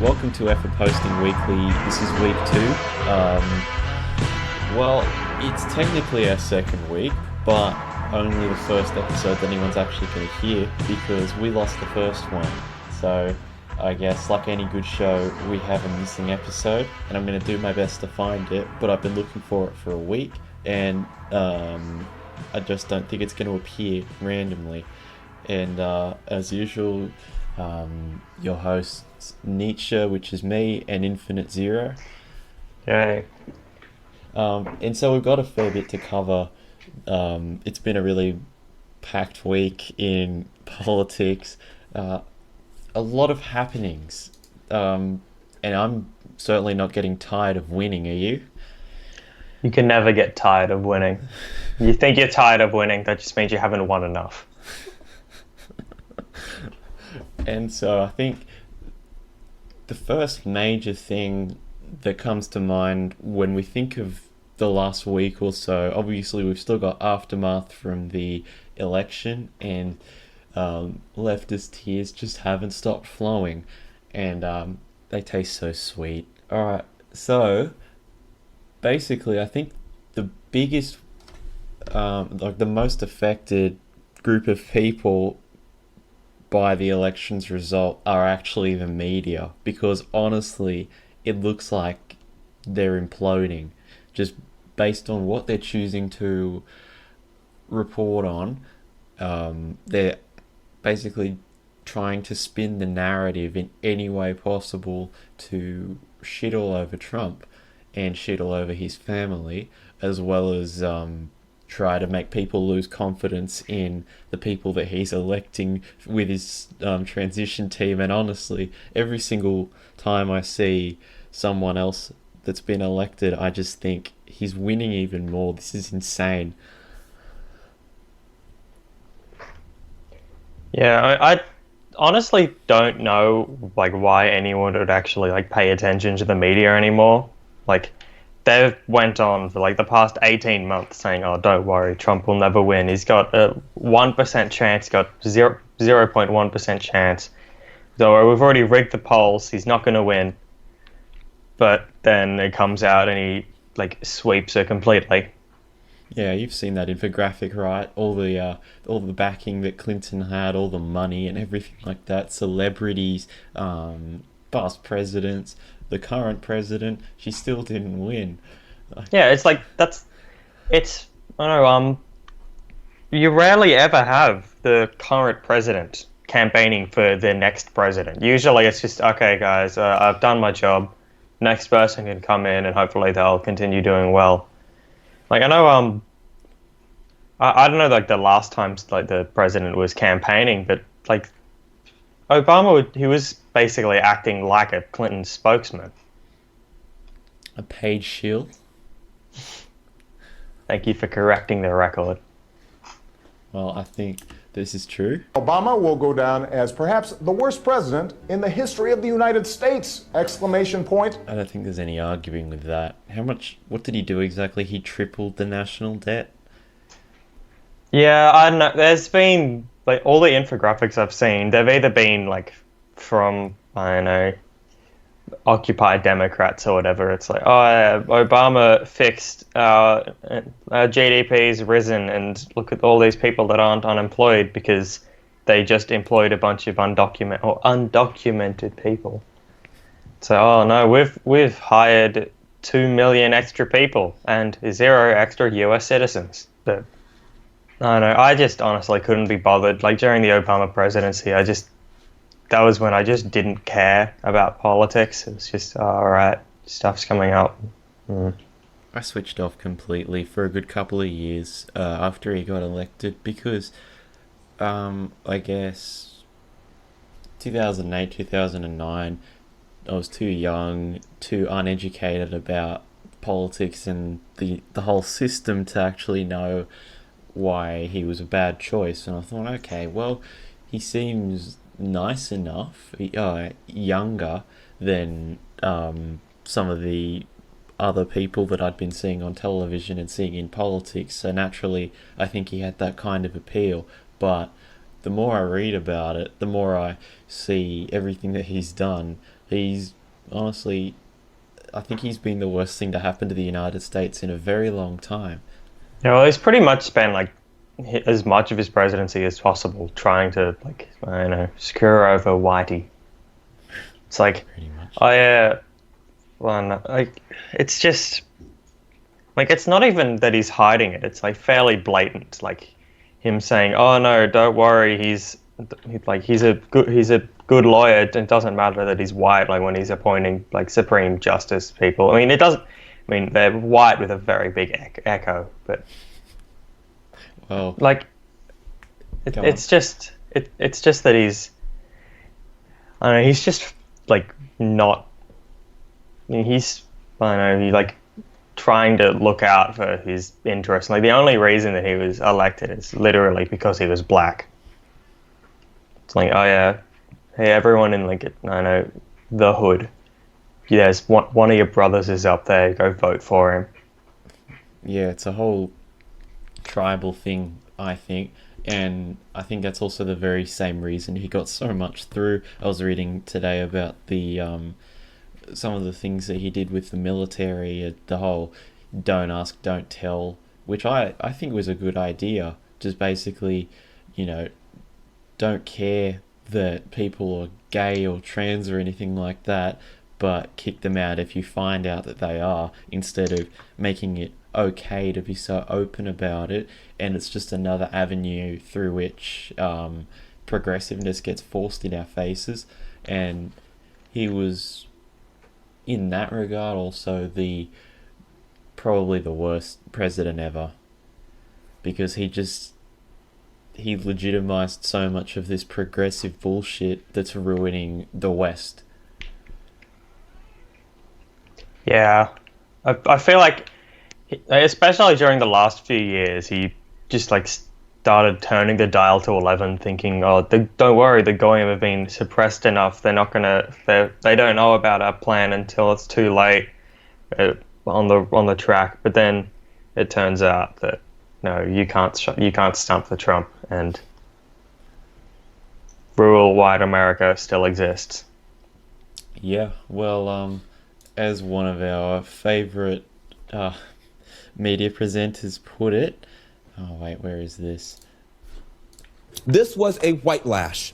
Welcome to Effortposting Weekly. This is week 2. Well, it's technically our second week, but only the first episode that anyone's actually going to hear because we lost the first one. So I guess, like any good show, we have a missing episode, and I'm going to do my best to find it, but I've been looking for it for a week, and I just don't think it's going to appear randomly. And as usual, your hosts Neetzsche, which is me, and Infinite Zero. Yay. And so we've got a fair bit to cover. It's been a really packed week in politics. A lot of happenings. And I'm certainly not getting tired of winning, are you? You can never get tired of winning. You think you're tired of winning, that just means you haven't won enough. And so I think the first major thing that comes to mind when we think of the last week or so, obviously we've still got aftermath from the election, and leftist tears just haven't stopped flowing, and they taste so sweet. Alright, so basically I think the biggest, the most affected group of people by the election's result are actually the media, because honestly it looks like they're imploding just based on what they're choosing to report on. They're basically trying to spin the narrative in any way possible to shit all over Trump and shit all over his family, as well as try to make people lose confidence in the people that he's electing with his transition team. And honestly, every single time I see someone else that's been elected, I just think he's winning even more. This is insane. Yeah, I honestly don't know why anyone would actually pay attention to the media anymore. They've went on for the past 18 months saying, "Oh, don't worry, Trump will never win. He's got a 1% chance, got 0.1% chance. So we've already rigged the polls. He's not going to win." But then it comes out and he sweeps it completely. Yeah, you've seen that infographic, right? All the backing that Clinton had, all the money and everything like that. Celebrities, past presidents, the current president, she still didn't win. Yeah, it's I don't know, you rarely ever have the current president campaigning for the next president. Usually it's just, okay guys, I've done my job, next person can come in and hopefully they'll continue doing well. I know, I don't know the last times the president was campaigning, but Obama, he was basically acting like a Clinton spokesman. A paid shield? Thank you for correcting the record. Well, I think this is true. Obama will go down as perhaps the worst president in the history of the United States! Exclamation point. I don't think there's any arguing with that. What did he do exactly? He tripled the national debt? Yeah, I don't know. There's been all the infographics I've seen, they've either been from, I don't know, Occupy Democrats or whatever. It's Obama fixed GDP's risen, and look at all these people that aren't unemployed because they just employed a bunch of undocumented people. So, oh no, we've hired 2 million extra people and 0 extra US citizens. But I don't know, I just honestly couldn't be bothered. During the Obama presidency, that was when I just didn't care about politics. It was just, alright, stuff's coming up. I switched off completely for a good couple of years after he got elected because, I guess, 2008, 2009, I was too young, too uneducated about politics and the whole system to actually know why he was a bad choice. And I thought, okay, well, he seems nice enough, younger than some of the other people that I'd been seeing on television and seeing in politics. So naturally, I think he had that kind of appeal. But the more I read about it, the more I see everything that he's done. He's honestly, I think he's been the worst thing to happen to the United States in a very long time. Yeah, well, he's pretty much spent like as much of his presidency as possible trying to, like, I don't know, screw over Whitey. It's like, Pretty much. well, no, like, it's just like, it's not even that he's hiding it. It's like fairly blatant, like him saying, "Oh no, don't worry, he's a good lawyer. It doesn't matter that he's white." Like when he's appointing like Supreme Justice people. I mean, it doesn't. I mean, they're white with a very big echo, but Well, like it's just that he's, I don't know, he's just like not. I mean, he's, I don't know, he like trying to look out for his interests. Like the only reason that he was elected is literally because he was black. It's like, oh yeah, hey everyone in like, I don't know, the hood. Yes, one of your brothers is up there. Go vote for him. yeah, it's a whole tribal thing, I think. And I think that's also the very same reason he got so much through. I was reading today about the some of the things that he did with the military, the whole don't ask, don't tell, which I think was a good idea. Just basically, you know, don't care that people are gay or trans or anything like that, but kick them out if you find out that they are, instead of making it okay to be so open about it. And it's just another avenue through which progressiveness gets forced in our faces. And he was, in that regard, also probably the worst president ever, because he legitimized so much of this progressive bullshit that's ruining the West. Yeah, I feel like, especially during the last few years, he just like started turning the dial to 11, thinking, "Oh, don't worry, the Goyim have been suppressed enough. They're not gonna. They don't know about our plan until it's too late on the track." But then it turns out that no, you can't stump the Trump, and rural white America still exists. Yeah, well, as one of our favorite media presenters put it, oh wait, where is this? This was a white lash.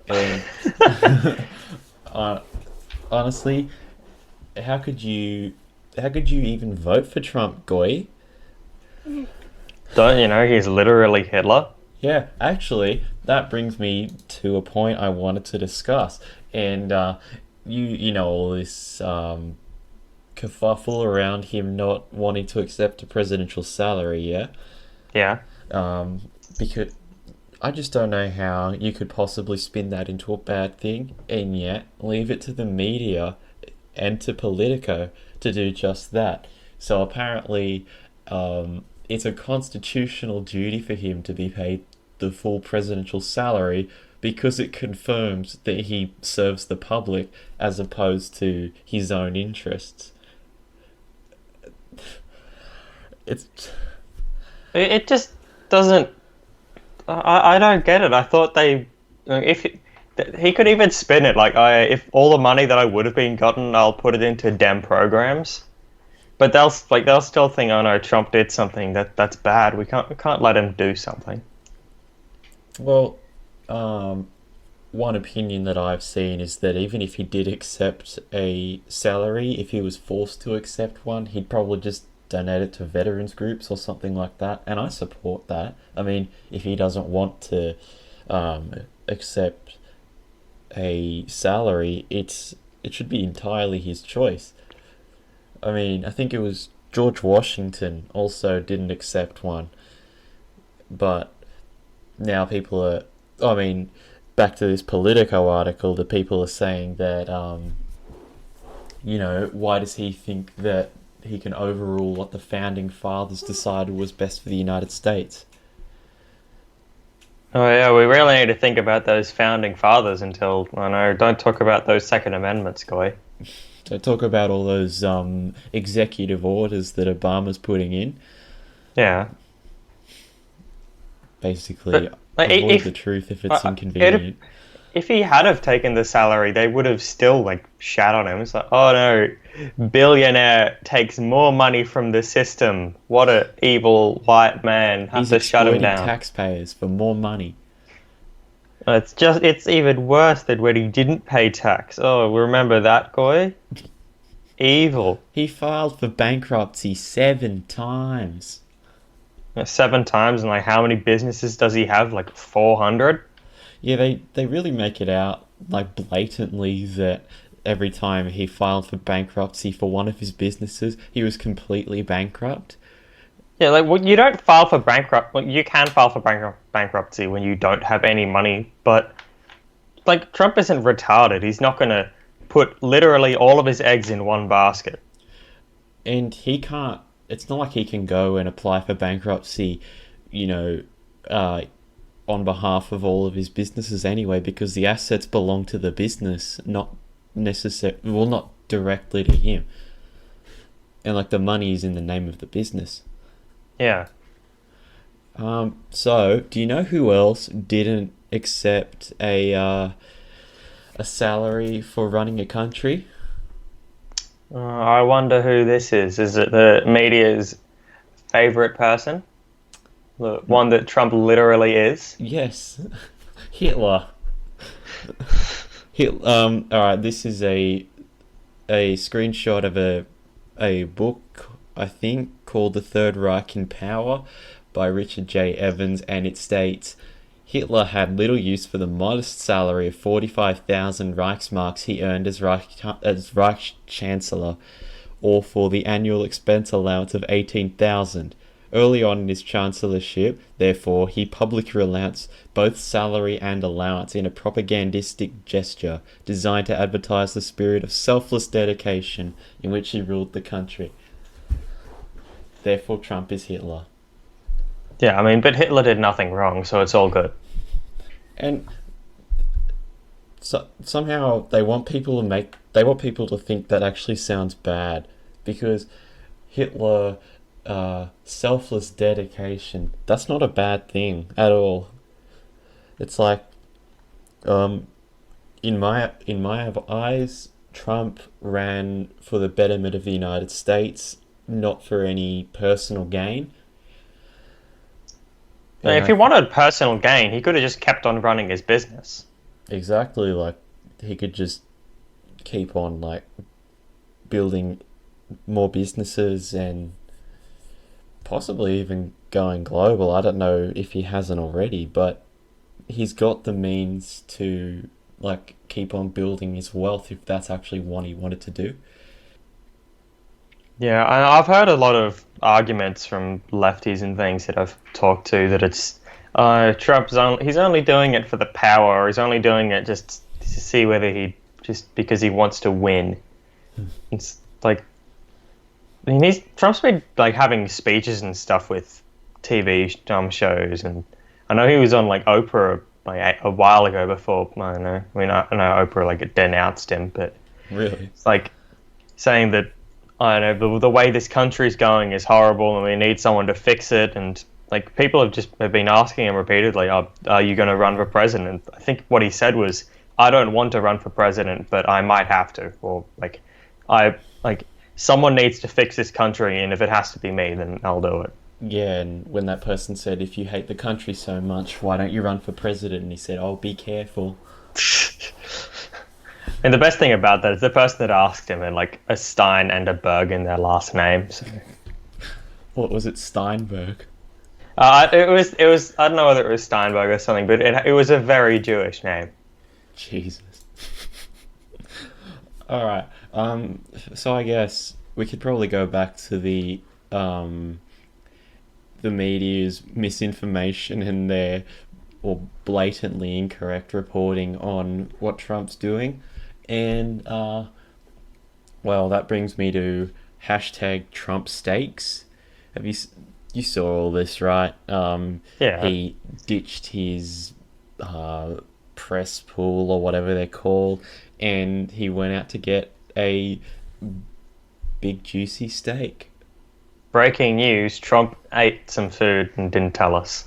And honestly, how could you even vote for Trump, Goy? Don't you know he's literally Hitler? Yeah, actually, that brings me to a point I wanted to discuss. And you know all this kerfuffle around him not wanting to accept a presidential salary, yeah? Yeah. Because I just don't know how you could possibly spin that into a bad thing and yet leave it to the media and to Politico to do just that. So apparently, it's a constitutional duty for him to be paid the full presidential salary because it confirms that he serves the public as opposed to his own interests. It just doesn't. I don't get it. I thought he could even spin it like, if all the money that I would have been gotten, I'll put it into DEM programs. But they'll still think, oh no, Trump did something that's bad. We can't let him do something. Well, one opinion that I've seen is that even if he did accept a salary, if he was forced to accept one, he'd probably just donate it to veterans groups or something like that. And I support that. I mean, if he doesn't want to accept a salary, it should be entirely his choice. I mean, I think it was George Washington also didn't accept one. But now people are, I mean, back to this Politico article, the people are saying that, why does he think that he can overrule what the founding fathers decided was best for the United States? Oh yeah, we really need to think about those founding fathers until, I know, don't talk about those Second Amendments, Goy. Don't talk about all those executive orders that Obama's putting in. Yeah. Basically, Like, avoid the truth if it's inconvenient. If he had have taken the salary, they would have still like shat on him. It's like, oh no, billionaire takes more money from the system. What a evil white man. Have He's to shut him exploiting down. taxpayers for more money. It's even worse than when he didn't pay tax. Oh, remember that guy? Evil. He filed for bankruptcy 7 times. 7 times, and like how many businesses does he have? Like 400? Yeah, they really make it out like blatantly that every time he filed for bankruptcy for one of his businesses, he was completely bankrupt. Yeah, like well, you don't file for you can file for bankruptcy when you don't have any money, but like Trump isn't retarded. He's not going to put literally all of his eggs in one basket. And he can't. It's not like he can go and apply for bankruptcy, on behalf of all of his businesses anyway, because the assets belong to the business, not directly to him. And like the money is in the name of the business. Yeah. So do you know who else didn't accept a salary for running a country? I wonder who this is. Is it the media's favorite person? The one that Trump literally is? Yes, Hitler. All right, this is a screenshot of a book, I think, called The Third Reich in Power by Richard J. Evans, and it states, Hitler had little use for the modest salary of 45,000 Reichsmarks he earned as Reich Chancellor, or for the annual expense allowance of 18,000. Early on in his chancellorship, therefore, he publicly renounced both salary and allowance in a propagandistic gesture designed to advertise the spirit of selfless dedication in which he ruled the country. Therefore, Trump is Hitler. Yeah, I mean, but Hitler did nothing wrong, so it's all good. And so somehow they want people to think that actually sounds bad, because Hitler, selfless dedication, that's not a bad thing at all. It's like, in my eyes, Trump ran for the betterment of the United States, not for any personal gain. If he wanted personal gain, he could have just kept on running his business. Exactly, like he could just keep on like building more businesses and possibly even going global. I don't know if he hasn't already, but he's got the means to like keep on building his wealth if that's actually what he wanted to do. Yeah, I've heard a lot of arguments from lefties and things that I've talked to that it's he's only doing it for the power, or he's only doing it just to see whether just because he wants to win. It's like, I mean, Trump's been like having speeches and stuff with TV shows, and I know he was on like Oprah like a while ago before. I don't know. I mean, I know Oprah like denounced him, but Really, it's like saying that, I don't know, the way this country's going is horrible and we need someone to fix it. And like people have been asking him repeatedly, are you going to run for president? I think what he said was, I don't want to run for president, but I might have to. Or someone needs to fix this country, and if it has to be me, then I'll do it. yeah. And when that person said, if you hate the country so much, why don't you run for president? And he said, oh, be careful. And the best thing about that is the person that asked him had like a Stein and a Berg in their last name. So. What was it, Steinberg? It was I don't know whether it was Steinberg or something, but it was a very Jewish name. Jesus. All right. So I guess we could probably go back to the media's misinformation and their blatantly incorrect reporting on what Trump's doing. And, well, that brings me to hashtag Trump steaks. You saw all this, right? Yeah. He ditched his press pool or whatever they're called, and he went out to get a big juicy steak. Breaking news, Trump ate some food and didn't tell us.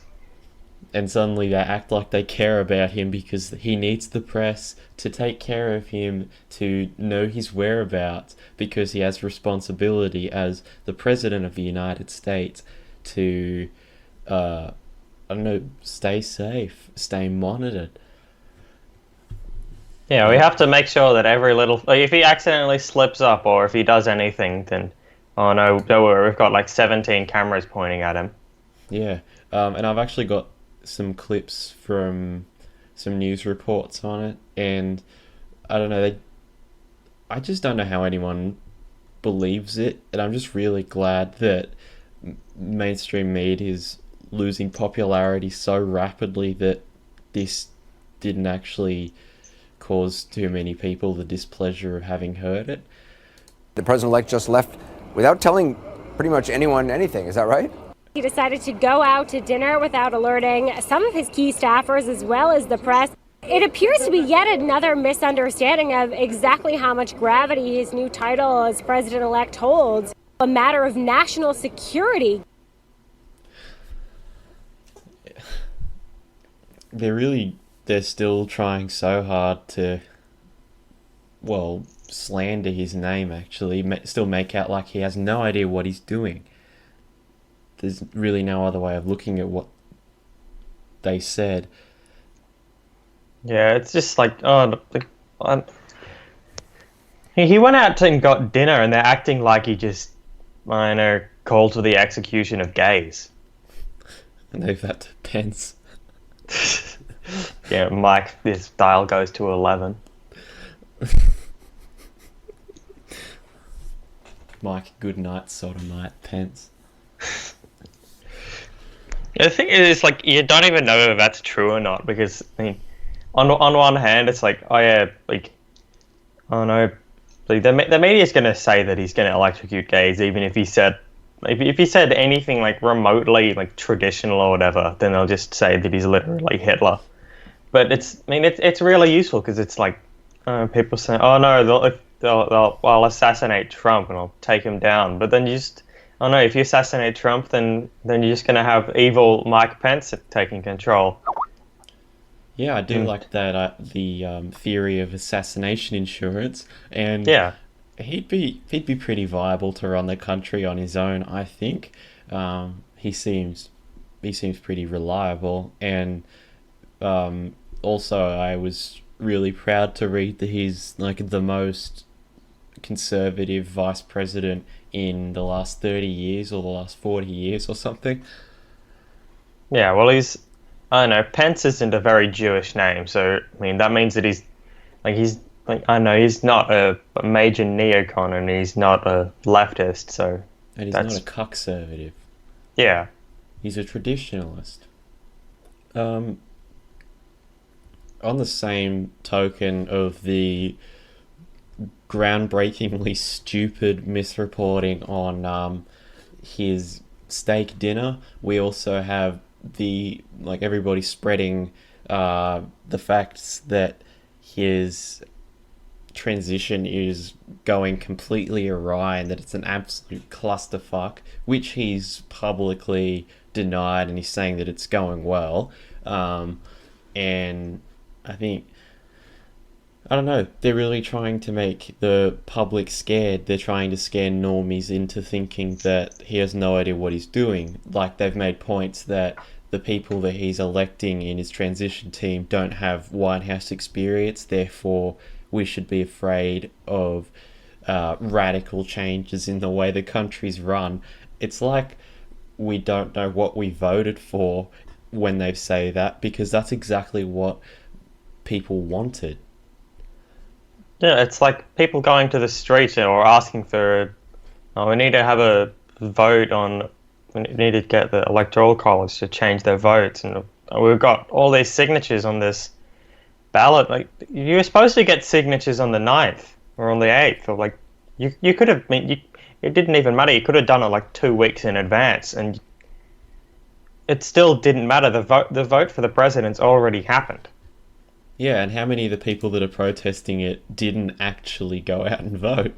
and suddenly they act like they care about him because he needs the press to take care of him, to know his whereabouts, because he has responsibility as the President of the United States to, I don't know, stay safe, stay monitored. Yeah, we have to make sure that every little... Like, if he accidentally slips up or if he does anything, then... Oh no, don't worry, we've got like 17 cameras pointing at him. Yeah, and I've actually got some clips from some news reports on it, and I don't know, I just don't know how anyone believes it, and I'm just really glad that mainstream media is losing popularity so rapidly that this didn't actually cause too many people the displeasure of having heard it. The president-elect just left without telling pretty much anyone anything, is that right? He decided to go out to dinner without alerting some of his key staffers as well as the press. It appears to be yet another misunderstanding of exactly how much gravity his new title as president-elect holds. A matter of national security. They're still trying so hard to, well, slander his name, actually. Still make out like he has no idea what he's doing. There's really no other way of looking at what they said. Yeah, it's just like, he went out and got dinner and they're acting like he just, I know, called for the execution of gays. And leave that to Pence. Yeah, Mike, this dial goes to 11. Mike, good night, sodomite, Pence. The thing is, like, you don't even know if that's true or not, because, I mean, on one hand, it's like, oh yeah, like, oh no, like, the media's going to say that he's going to electrocute gays, even if he said, if he said anything, like, remotely, like, traditional or whatever, then they'll just say that he's literally Hitler. But it's really useful, because it's like, people say, oh no, I'll assassinate Trump and I'll take him down, but then you just... Oh no, if you assassinate Trump, then you're just going to have evil Mike Pence taking control. Yeah, I do like that, the theory of assassination insurance, and yeah, he'd be pretty viable to run the country on his own, I think. He seems pretty reliable, and also I was really proud to read that he's like the most conservative vice president in the last 30 years or the last 40 years or something. Yeah, well, I don't know, Pence isn't a very Jewish name, so, I mean, that means that he's not a major neocon and he's not a leftist, so... And he's not a conservative. Yeah. He's a traditionalist. On the same token of the groundbreakingly stupid misreporting on his steak dinner, we also have everybody spreading the facts that his transition is going completely awry and that it's an absolute clusterfuck, which he's publicly denied, and he's saying that it's going well. And I think, I don't know, they're really trying to make the public scared. They're trying to scare normies into thinking that he has no idea what he's doing. Like, they've made points that the people that he's electing in his transition team don't have White House experience, therefore we should be afraid of radical changes in the way the country's run. It's like we don't know what we voted for when they say that, because that's exactly what people wanted. Yeah, it's like people going to the street or asking for, we need to have a vote on, we need to get the Electoral College to change their votes, and we've got all these signatures on this ballot. Like, you were supposed to get signatures on the 9th or on the 8th, or like, you could have, it didn't even matter. You could have done it like 2 weeks in advance, and it still didn't matter. The vote for the president's already happened. Yeah, and how many of the people that are protesting it didn't actually go out and vote?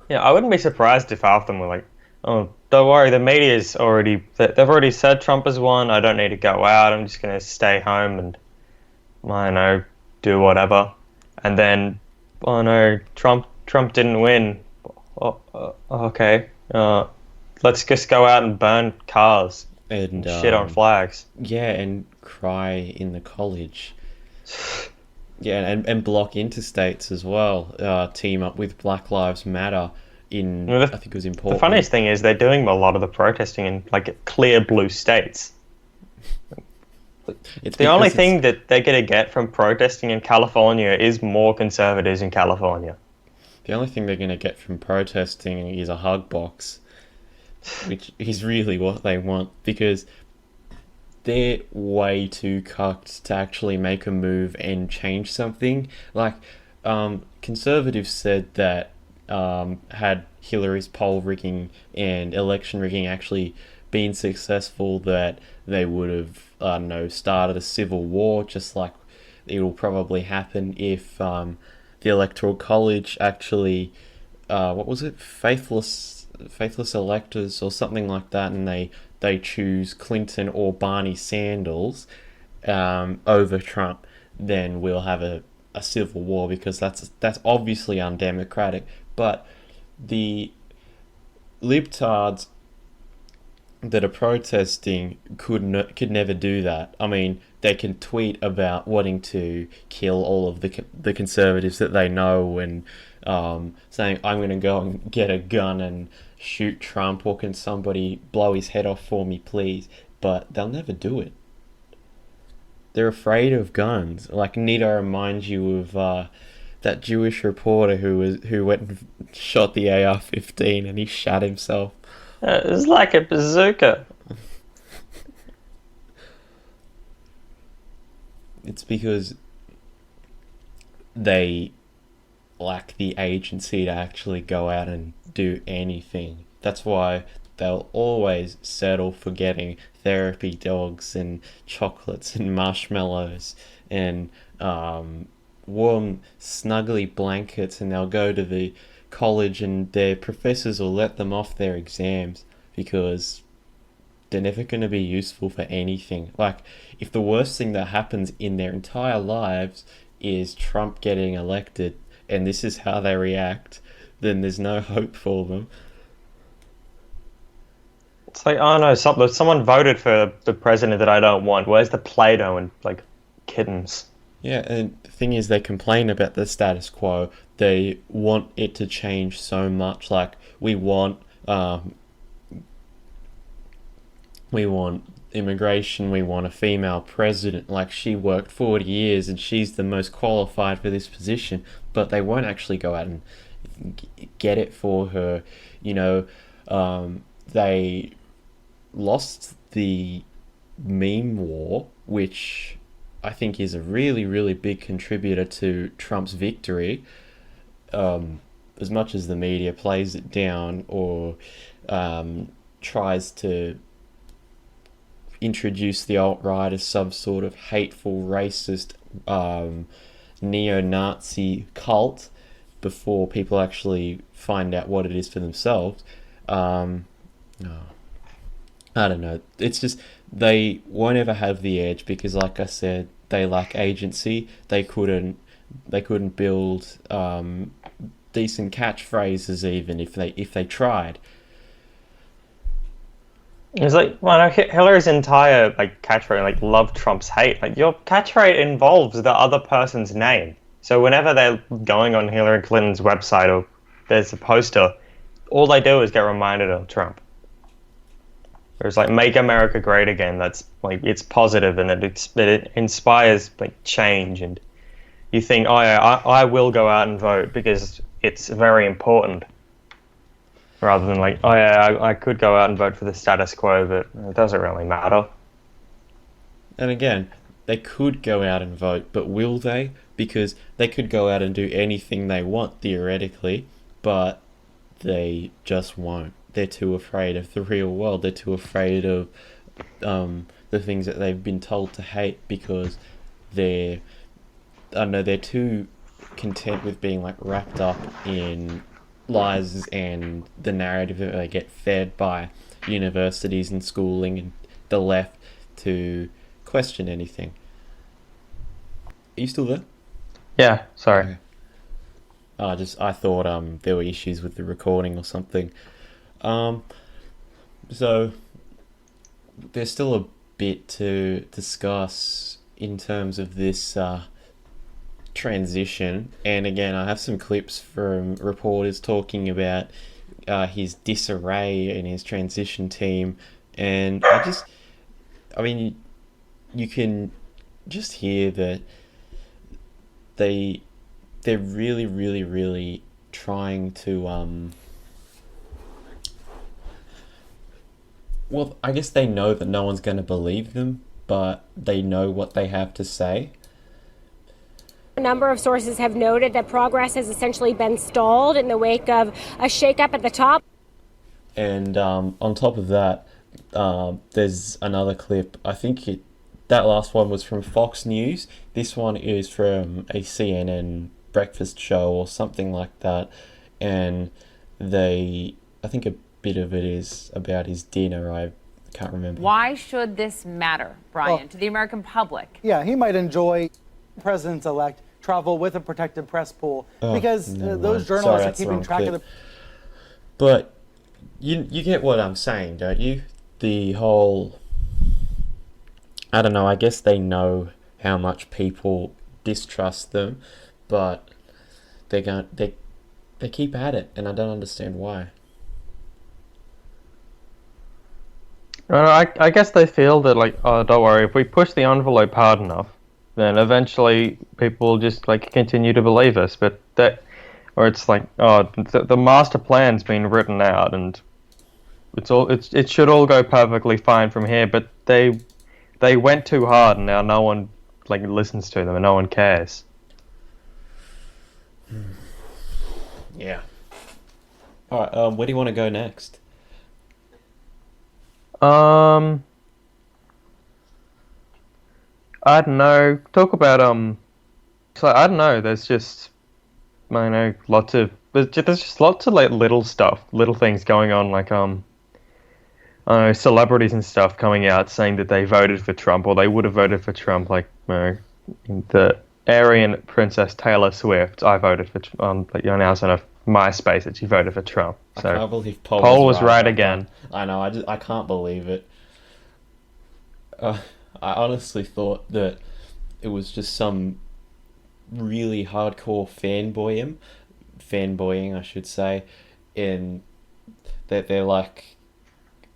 Yeah, I wouldn't be surprised if half of them were like, oh, don't worry, the media's they've already said Trump has won. I don't need to go out. I'm just going to stay home and, I don't know, do whatever. And then, oh no, Trump didn't win. Okay. Let's just go out and burn cars And shit on flags. Yeah, and cry in the college. Yeah, and block interstates as well. Team up with Black Lives Matter I think it was important. The funniest thing is they're doing a lot of the protesting in like clear blue states. It's the only thing that they're going to get from protesting in California is more conservatives in California. The only thing they're going to get from protesting is a hug box, which is really what they want, because they're way too cucked to actually make a move and change something. Like, conservatives said that had Hillary's poll rigging and election rigging actually been successful, that they would have, started a civil war, just like it'll probably happen if the Electoral College actually, faithless electors or something like that, and they choose Clinton or Barney Sanders over Trump, then we'll have a civil war, because that's obviously undemocratic. But the libtards that are protesting could never do that. I mean, they can tweet about wanting to kill all of the conservatives that they know, and saying, I'm going to go and get a gun and shoot Trump, or can somebody blow his head off for me, please? But they'll never do it. They're afraid of guns. Like, need I remind you of that Jewish reporter who went and shot the AR-15 and he shot himself? It was like a bazooka. It's because they lack the agency to actually go out and do anything. That's why they'll always settle for getting therapy dogs and chocolates and marshmallows and warm, snuggly blankets, and they'll go to the college and their professors will let them off their exams because they're never going to be useful for anything. Like, if the worst thing that happens in their entire lives is Trump getting elected and this is how they react, then there's no hope for them. It's like, oh no, someone voted for the president that I don't want. Where's the Play-Doh and like kittens? Yeah, and the thing is, they complain about the status quo. They want it to change so much. Like, we want immigration, we want a female president. Like, she worked 40 years and she's the most qualified for this position, but they won't actually go out and get it for her. They lost the meme war, which I think is a really, really big contributor to Trump's victory. As much as the media plays it down or tries to introduce the alt-right as some sort of hateful, racist, neo-Nazi cult before people actually find out what it is for themselves. I don't know. It's just, they won't ever have the edge because, like I said, they lack agency. They couldn't build decent catchphrases even if they tried. It's like, well, Hillary's entire catchphrase, love Trump's hate. Like, your catchphrase involves the other person's name. So whenever they're going on Hillary Clinton's website or there's a poster, all they do is get reminded of Trump. There's make America great again. That's it's positive and it inspires change, and you think, oh yeah, I will go out and vote because it's very important. Rather than oh yeah, I could go out and vote for the status quo, but it doesn't really matter. And again, they could go out and vote, but will they? Because they could go out and do anything they want, theoretically, but they just won't. They're too afraid of the real world. They're too afraid of the things that they've been told to hate because they're too content with being wrapped up in lies and the narrative that they get fed by universities and schooling and the left to question anything. Are you still there? Yeah, sorry. Okay. I thought there were issues with the recording or something. So there's still a bit to discuss in terms of this transition, and again, I have some clips from reporters talking about his disarray and his transition team, and you can just hear that they're really, really, really trying to well, I guess they know that no one's going to believe them, but they know what they have to say. A number of sources have noted that progress has essentially been stalled in the wake of a shakeup at the top. And on top of that, there's another clip. I think that last one was from Fox News. This one is from a CNN breakfast show or something like that. And I think a bit of it is about his dinner. I can't remember. Why should this matter, Brian, to the American public? Yeah, he might enjoy President-elect travel with a protected press pool because those journalists are keeping track of the... But you get what I'm saying, don't you? The whole... I don't know, I guess they know how much people distrust them, but they keep at it, and I don't understand why. I guess they feel that, like, oh, don't worry, if we push the envelope hard enough, then eventually people will just, like, continue to believe us. But or it's like, oh, the master plan's been written out, and it should all go perfectly fine from here. But they went too hard, and now no one, like, listens to them, and no one cares. Yeah. All right. Where do you want to go next? I don't know. Talk about So I don't know. There's just, I know, there's just lots of, like, little stuff, little things going on, like I don't know, celebrities and stuff coming out saying that they voted for Trump or they would have voted for Trump, like, you know, the Aryan Princess Taylor Swift. I voted for announced on a MySpace that she voted for Trump. So I can't believe Paul was right again. I know. I can't believe it. I honestly thought that it was just some really hardcore fanboying, I should say, in that they're like,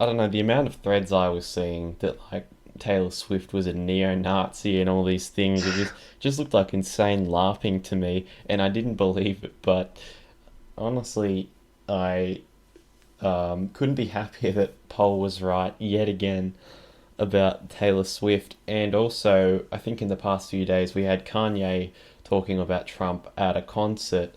I don't know, the amount of threads I was seeing that, like, Taylor Swift was a neo-Nazi and all these things. It just looked like insane laughing to me, and I didn't believe it. But honestly, I couldn't be happier that Paul was right yet again about Taylor Swift. And also, I think in the past few days we had Kanye talking about Trump at a concert.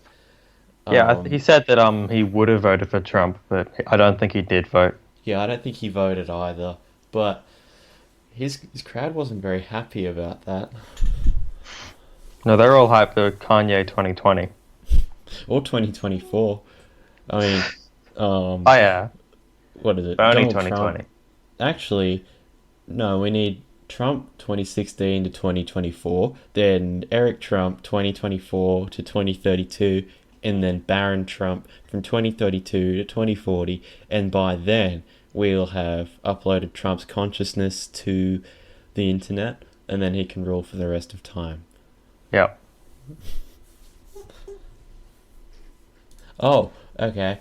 Yeah, he said that he would have voted for Trump, but I don't think he did vote. Yeah, I don't think he voted either, but his crowd wasn't very happy about that. No, they're all hyped for Kanye 2020. Or 2024. I mean, oh yeah. What is it? Only Donald 2020. Trump. Actually, no, we need Trump 2016 to 2024, then Eric Trump 2024 to 2032, and then Barron Trump from 2032 to 2040, and by then we'll have uploaded Trump's consciousness to the internet, and then he can rule for the rest of time. Yep. Oh, okay.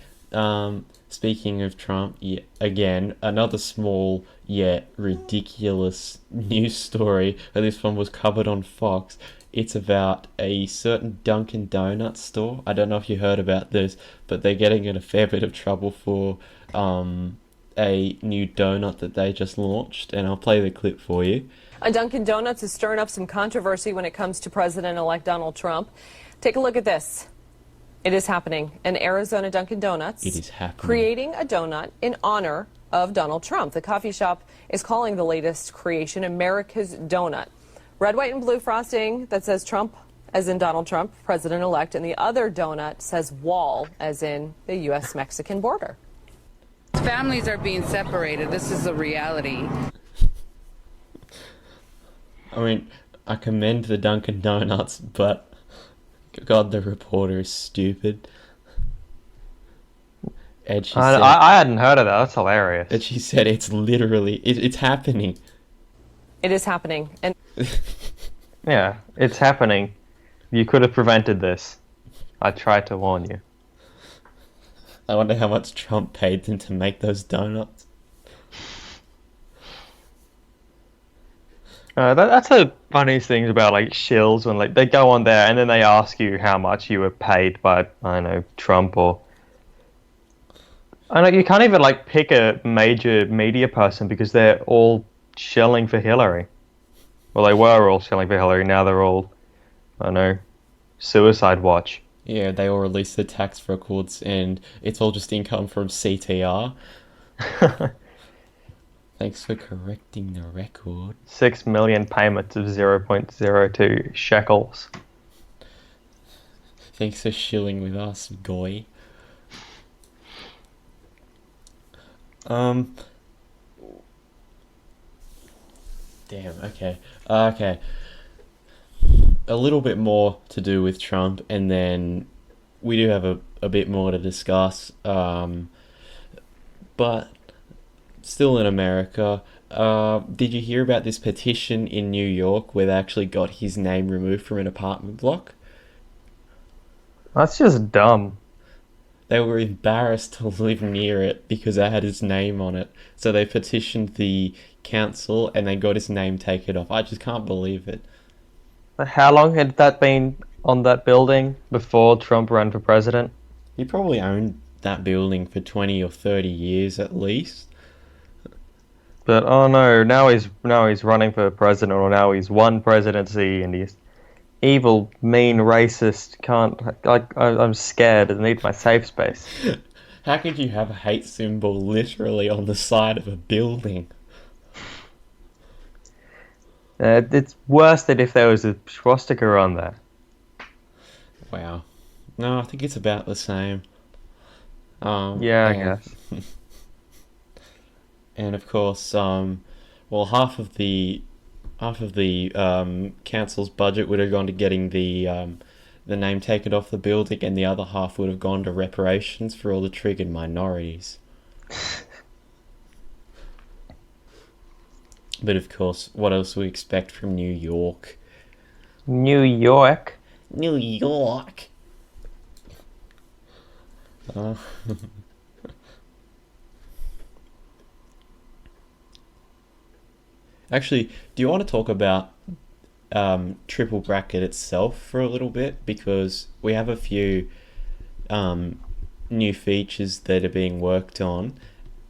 Speaking of Trump, again, another small yet ridiculous news story. This one was covered on Fox. It's about a certain Dunkin' Donuts store. I don't know if you heard about this, but they're getting in a fair bit of trouble for a new donut that they just launched, and I'll play the clip for you. A Dunkin' Donuts is stirring up some controversy when it comes to President-elect Donald Trump. Take a look at this. It is happening. An Arizona Dunkin' Donuts It is happening. creating a donut in honor of Donald Trump. The coffee shop is calling the latest creation America's Donut. Red, white, and blue frosting that says Trump as in Donald Trump, president-elect, and the other donut says wall, as in the U.S.-Mexican border. Families are being separated. This is a reality. I mean, I commend the Dunkin' Donuts, but God, the reporter is stupid. And she said, I hadn't heard of that. That's hilarious. And she said it's literally, it's happening. It is happening. And yeah, it's happening. You could have prevented this. I tried to warn you. I wonder how much Trump paid them to make those donuts. That's the funniest thing about like shills when like they go on there and then they ask you how much you were paid by, I don't know, Trump or... I know you can't even like pick a major media person because they're all shilling for Hillary. Well, they were all shilling for Hillary. Now they're all, I don't know, suicide watch. Yeah, they all release the tax records and it's all just income from CTR. Thanks for correcting the record. 6 million payments of 0.02 shekels. Thanks for shilling with us, goy. Damn, okay. Okay. A little bit more to do with Trump, and then we do have a bit more to discuss. But still in America, did you hear about this petition in New York where they actually got his name removed from an apartment block? That's just dumb. They were embarrassed to live near it because they had his name on it. So they petitioned the council and they got his name taken off. I just can't believe it. How long had that been on that building before Trump ran for president? He probably owned that building for 20 or 30 years at least. But oh no, now he's running for president, or now he's won presidency and he's evil, mean, racist, I'm scared and need my safe space. How could you have a hate symbol literally on the side of a building? It's worse than if there was a swastika on there. Wow. No, I think it's about the same. Yeah, I guess. And of course, well, half of the council's budget would have gone to getting the name taken off the building, and the other half would have gone to reparations for all the triggered minorities. But of course, what else we expect from New York? New York? New York! Actually, do you want to talk about triple bracket itself for a little bit? Because we have a few new features that are being worked on,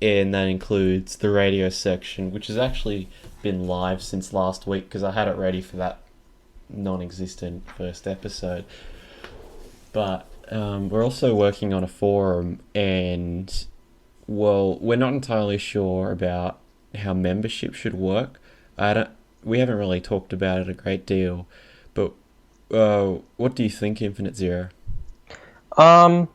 and that includes the radio section, which has actually been live since last week because I had it ready for that non-existent first episode. But we're also working on a forum, and well, we're not entirely sure about how membership should work. We haven't really talked about it a great deal, but what do you think, Infinite Zero? I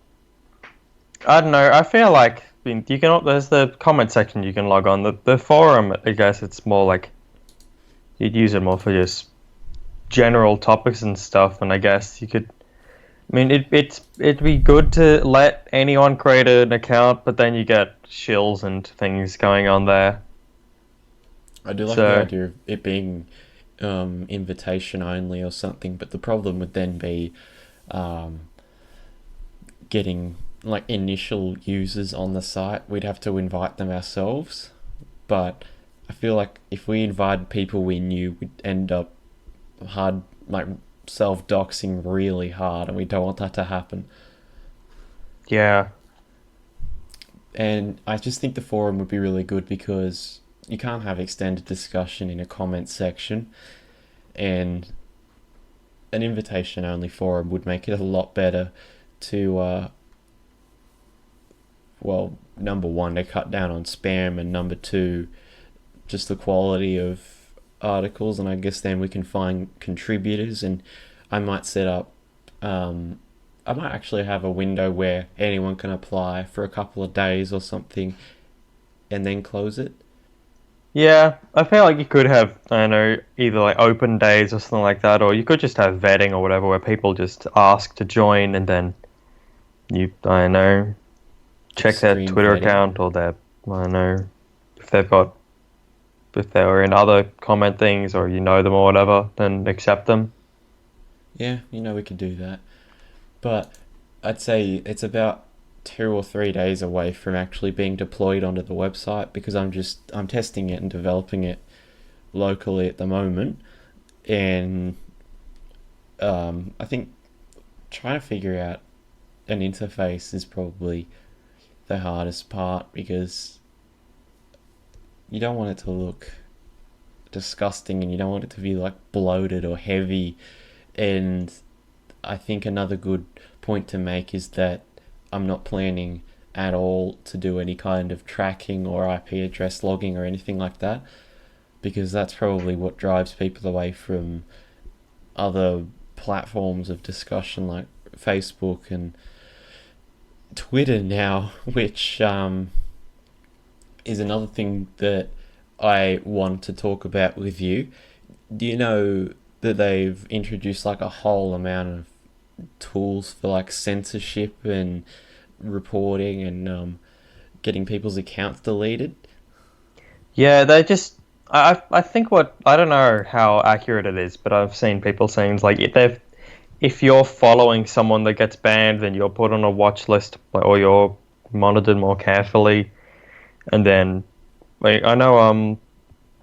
don't know. I feel like you can. There's the comment section you can log on. The forum, I guess it's more like you'd use it more for just general topics and stuff. And I guess you could. I mean, it'd be good to let anyone create an account, but then you get shills and things going on there. I do like the idea of it being invitation only or something, but the problem would then be getting like initial users on the site. We'd have to invite them ourselves, but I feel like if we invited people we knew, we'd end up self-doxing really hard, and we don't want that to happen. Yeah. And I just think the forum would be really good because you can't have extended discussion in a comment section, and an invitation-only forum would make it a lot better to, well, number one, to cut down on spam, and number two, just the quality of articles, and I guess then we can find contributors, and I might set up, I might actually have a window where anyone can apply for a couple of days or something and then close it. Yeah, I feel like you could have, I don't know, either like open days or something like that, or you could just have vetting or whatever where people just ask to join and then you, I don't know, check their Extreme Twitter vetting. account or their, I don't know, if they were in other comment things or you know them or whatever, then accept them. Yeah, we could do that. But I'd say it's about 2 or 3 days away from actually being deployed onto the website because I'm testing it and developing it locally at the moment. And I think trying to figure out an interface is probably the hardest part because you don't want it to look disgusting and you don't want it to be like bloated or heavy. And I think another good point to make is that I'm not planning at all to do any kind of tracking or IP address logging or anything like that, because that's probably what drives people away from other platforms of discussion like Facebook and Twitter now, which is another thing that I want to talk about with you. Do you know that they've introduced like a whole amount of tools for like censorship and reporting and getting people's accounts deleted? Yeah, they just, I think I don't know how accurate it is, but I've seen people saying it's like if you're following someone that gets banned, then you're put on a watch list or you're monitored more carefully. And then, like, I know,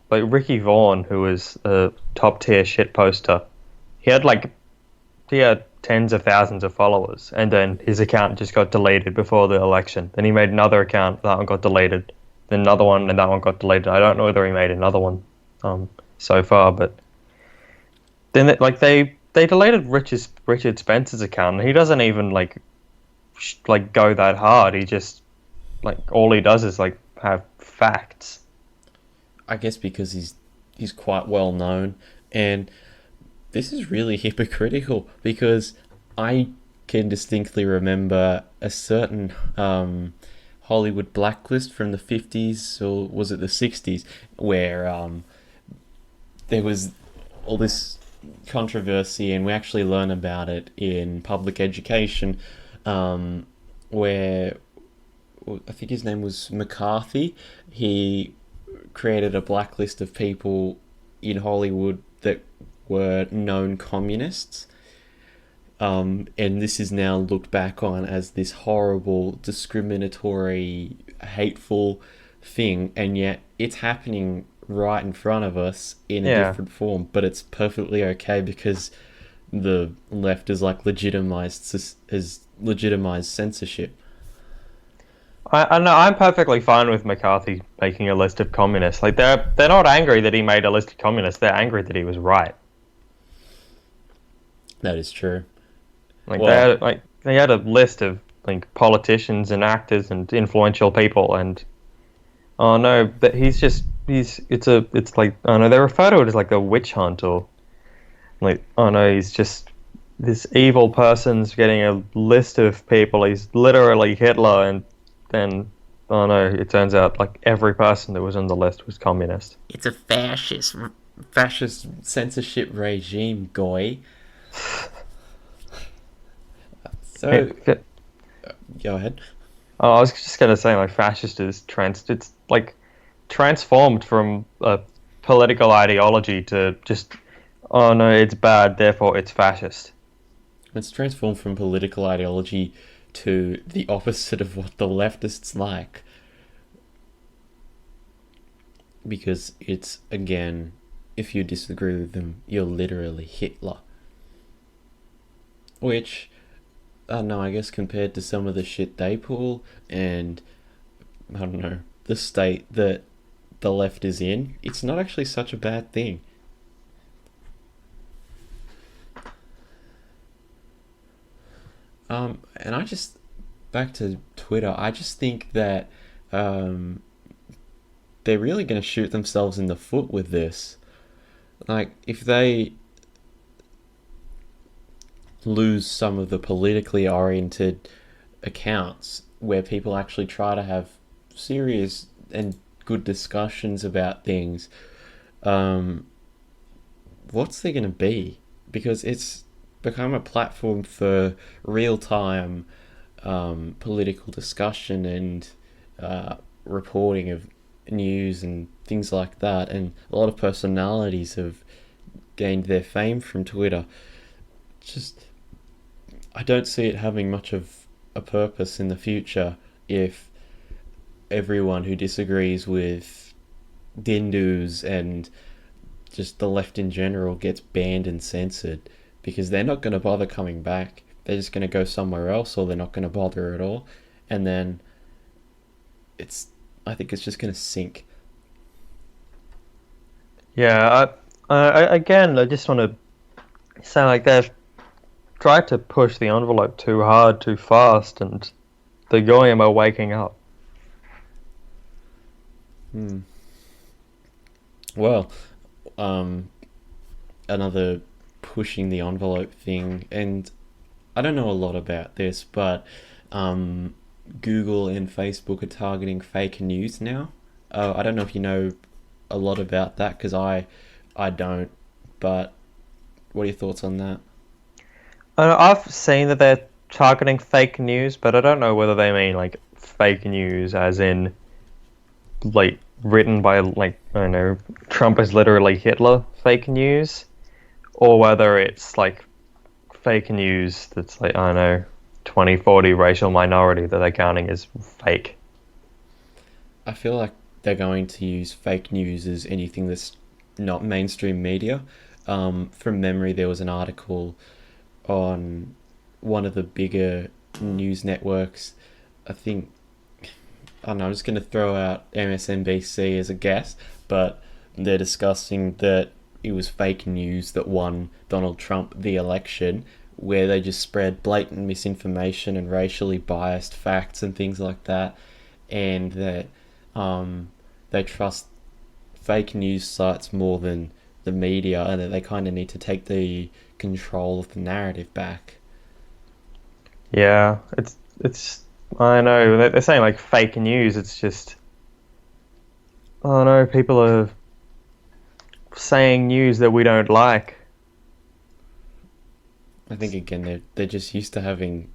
like Ricky Vaughn, who was a top tier shit poster, he had tens of thousands of followers, and then his account just got deleted before the election. Then he made another account, that one got deleted. Then another one, and that one got deleted. I don't know whether he made another one so far, but then they deleted Richard Spencer's account, and he doesn't even like go that hard. He just all he does is have facts. I guess because he's quite well known, and this is really hypocritical because I can distinctly remember a certain Hollywood blacklist from the 50s, or was it the 60s, where there was all this controversy, and we actually learn about it in public education, where I think his name was McCarthy. He created a blacklist of people in Hollywood that were known communists, and this is now looked back on as this horrible, discriminatory, hateful thing, and yet it's happening right in front of us in a different form, but it's perfectly okay because the left is legitimized censorship. I know, I'm perfectly fine with McCarthy making a list of communists. They're not angry that he made a list of communists. They're angry that he was right. That is true. They had a list of politicians and actors and influential people, and oh no, but it's like, oh no, they refer to it as like a witch hunt, or oh no, he's just this evil person's getting a list of people. He's literally Hitler, and then oh no, it turns out every person that was on the list was communist. It's a fascist censorship regime, goy. So, go ahead. Oh, I was just gonna say, fascist is it's transformed from a political ideology to just, oh no, it's bad, therefore it's fascist. It's transformed from political ideology to the opposite of what the leftists like. Because it's, again, if you disagree with them, you're literally Hitler. Which, I don't know, I guess compared to some of the shit they pull, and, I don't know, the state that the left is in, it's not actually such a bad thing. And I just, back to Twitter, I just think that they're really going to shoot themselves in the foot with this. If they lose some of the politically oriented accounts where people actually try to have serious and good discussions about things, what's there going to be? Because it's become a platform for real-time political discussion and reporting of news and things like that, and a lot of personalities have gained their fame from Twitter. Just, I don't see it having much of a purpose in the future if everyone who disagrees with Dindus and just the left in general gets banned and censored, because they're not going to bother coming back. They're just going to go somewhere else, or they're not going to bother at all, and then I think it's just going to sink. Yeah, I just want to say, like, they've tried to push the envelope too hard, too fast, and the goyim are waking up. Well, another pushing the envelope thing, and I don't know a lot about this, but Google and Facebook are targeting fake news now. I don't know if you know a lot about that, because I don't, but what are your thoughts on that? I've seen that they're targeting fake news, but I don't know whether they mean, like, fake news as in, like, written by, like, I don't know, Trump is literally Hitler fake news, or whether it's, like, fake news that's, like, I don't know, 2040 racial minority that they're counting as fake. I feel like they're going to use fake news as anything that's not mainstream media. From memory, there was an article on one of the bigger news networks. I don't know, I'm just going to throw out MSNBC as a guess, but they're discussing that it was fake news that won Donald Trump the election, where they just spread blatant misinformation and racially biased facts and things like that, and that they trust fake news sites more than the media, and that they kind of need to take the control of the narrative back. Yeah, it's I know they're saying, like, fake news. It's just, I don't know, people are saying news that we don't like. I think again they're just used to having,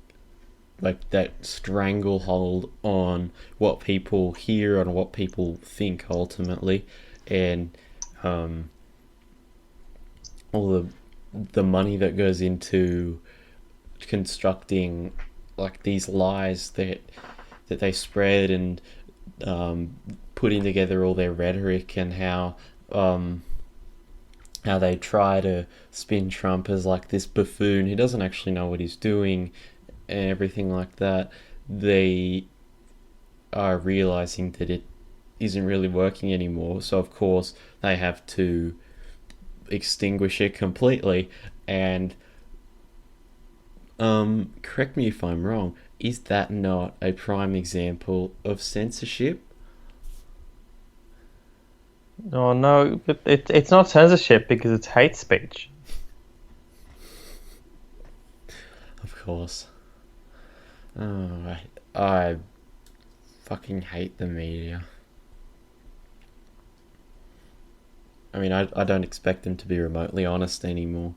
like, that stranglehold on what people hear and what people think ultimately, and all the money that goes into constructing, like, these lies that they spread, and putting together all their rhetoric, and how they try to spin Trump as, like, this buffoon who doesn't actually know what he's doing and everything like that. They are realizing that it isn't really working anymore, so of course they have to extinguish it completely. And correct me if I'm wrong, is that not a prime example of censorship? Oh no, but it's not censorship because it's hate speech. Of course. Oh, I fucking hate the media. I mean, I don't expect them to be remotely honest anymore,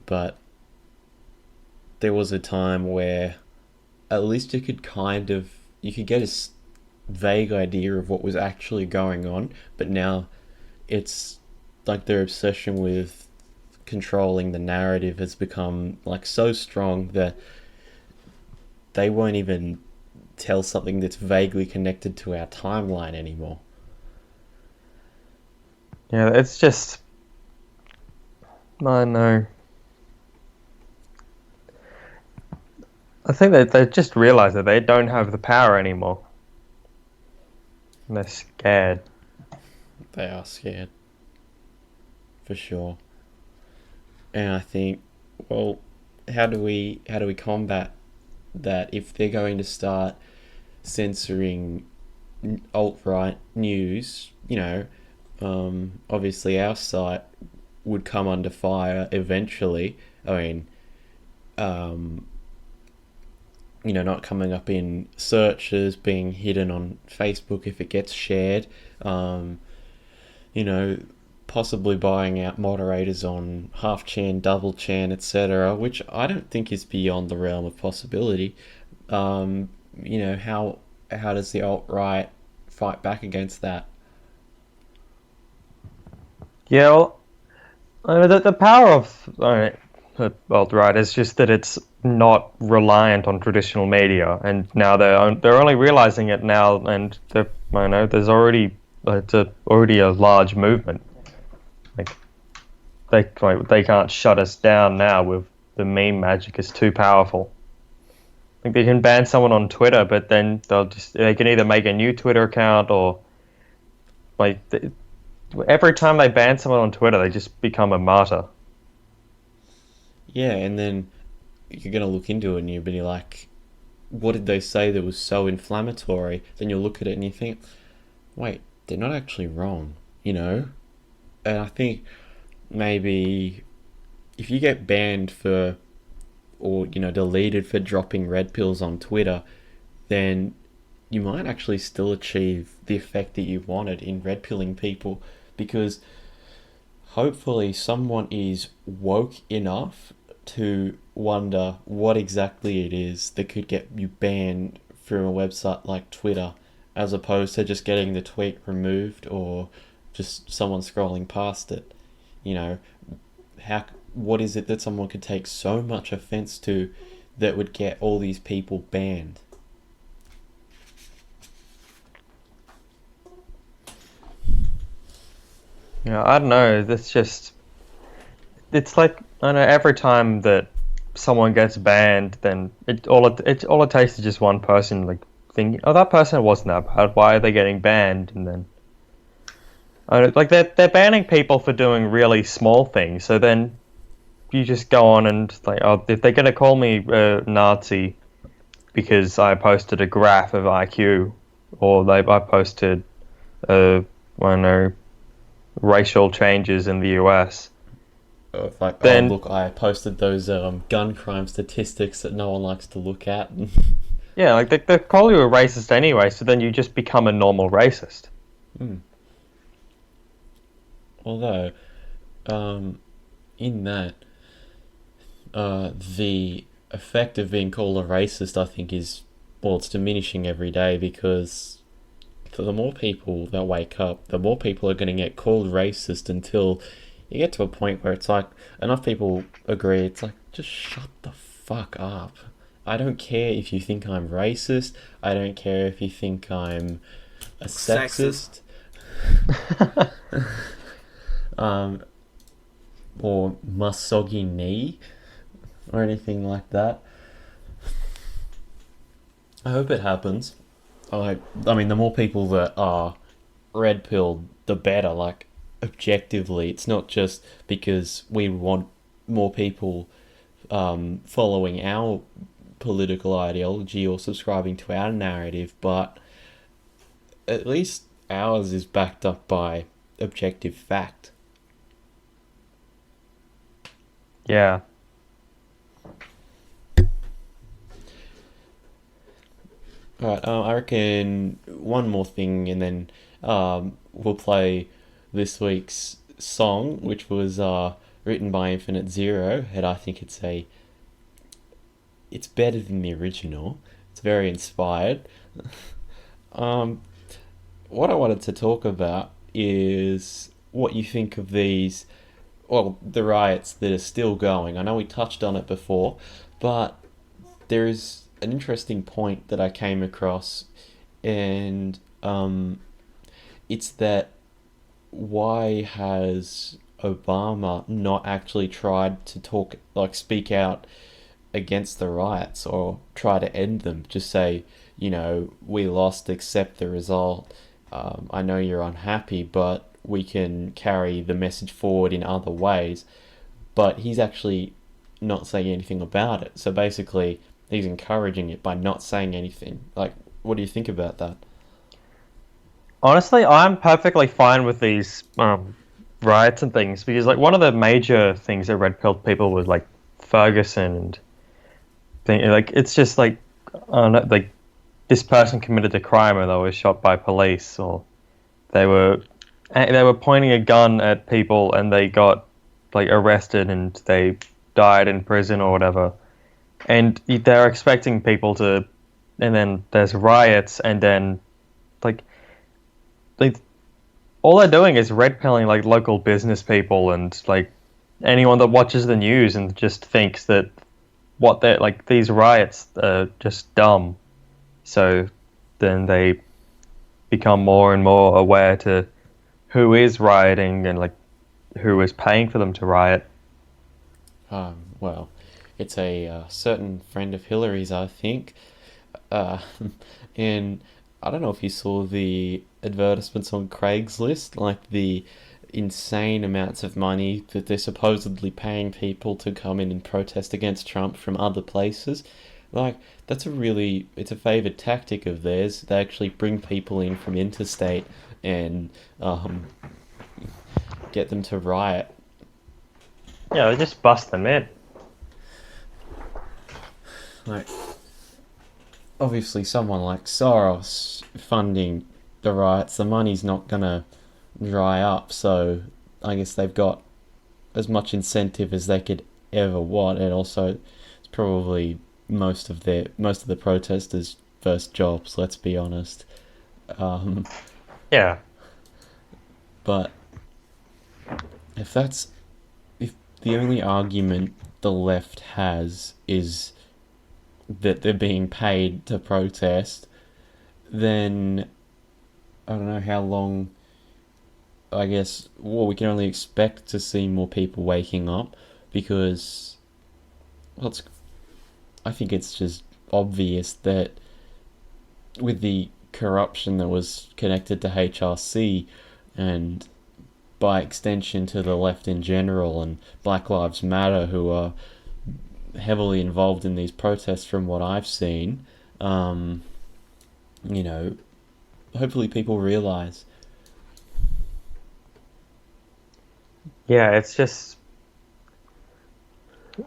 but there was a time where at least you could get a vague idea of what was actually going on, but now it's like their obsession with controlling the narrative has become, like, so strong that they won't even tell something that's vaguely connected to our timeline anymore. Yeah, it's just, I know. I think that they just realize that they don't have the power anymore. And they're scared. They are scared. For sure. And I think, well, how do we combat that if they're going to start censoring alt-right news? Obviously our site would come under fire eventually. I mean, not coming up in searches, being hidden on Facebook if it gets shared, possibly buying out moderators on half chan, double chan, etc., which I don't think is beyond the realm of possibility. How does the alt-right fight back against that? Yeah, well, the power of alt-right is just that it's not reliant on traditional media, and now they're only realizing it now, and there's already a large movement. They can't shut us down now with the meme magic is too powerful. They can ban someone on Twitter, but then they can either make a new Twitter account or every time they ban someone on Twitter, they just become a martyr. Yeah, and then you're going to look into it and you'll be like, what did they say that was so inflammatory? Then you'll look at it and you think, wait, they're not actually wrong, And I think maybe if you get banned or deleted for dropping red pills on Twitter, then you might actually still achieve the effect that you wanted in red pilling people, because hopefully someone is woke enough to wonder what exactly it is that could get you banned from a website like Twitter, as opposed to just getting the tweet removed or just someone scrolling past it. What is it that someone could take so much offense to that would get all these people banned? Yeah, I don't know. It's like, I know, every time that someone gets banned, then all it takes is just one person thinking, oh, that person wasn't that bad. Why are they getting banned? And then they're banning people for doing really small things. So then you just go on and if they're gonna call me a Nazi because I posted a graph of IQ, or I posted racial changes in the US. Look, I posted those gun crime statistics that no one likes to look at. Yeah, they call you a racist anyway, so then you just become a normal racist. Although, in that, the effect of being called a racist, I think, it's diminishing every day, because the more people that wake up, the more people are going to get called racist, until you get to a point where it's like, enough people agree, it's like, just shut the fuck up. I don't care if you think I'm racist. I don't care if you think I'm a sexist. Or misogyny, or anything like that. I hope it happens. I mean, the more people that are red-pilled, the better. Objectively, it's not just because we want more people following our political ideology or subscribing to our narrative, but at least ours is backed up by objective fact. Yeah. Alright, I reckon one more thing, and then we'll play this week's song, which was written by Infinite Zero, and I think it's better than the original. It's very inspired. What I wanted to talk about is what you think of the riots that are still going. I know we touched on it before, but there is an interesting point that I came across, and it's that, why has Obama not actually tried to speak out against the riots or try to end them? Just say, we lost, accept the result. I know you're unhappy, but we can carry the message forward in other ways. But he's actually not saying anything about it. So basically, he's encouraging it by not saying anything. What do you think about that? Honestly, I'm perfectly fine with these riots and things, because one of the major things that red-pilled people was Ferguson and thing. Like, it's just like, I don't know, like, this person committed a crime and they were shot by police, or they were pointing a gun at people and they got like arrested and they died in prison or whatever. And they're expecting people to, and then there's riots, and then like all they're doing is red pilling like local business people and like anyone that watches the news and just thinks that what they're like, these riots are just dumb. So then they become more and more aware to who is rioting and like who is paying for them to riot. Well, it's a certain friend of Hillary's, I think. And I don't know if you saw the advertisements on Craigslist, like the insane amounts of money that they're supposedly paying people to come in and protest against Trump from other places. Like, it's a favoured tactic of theirs. They actually bring people in from interstate and get them to riot. Yeah, they just bust them in. Like, obviously someone like Soros funding the riots, the money's not gonna dry up, so I guess they've got as much incentive as they could ever want, and also it's probably most of the protesters' first jobs, let's be honest. Yeah. But if the only argument the left has is that they're being paid to protest, then I don't know how long. I guess, well, we can only expect to see more people waking up, because, well, I think it's just obvious that with the corruption that was connected to HRC, and by extension to the left in general, and Black Lives Matter, who are heavily involved in these protests from what I've seen, hopefully people realise. Yeah, it's just, I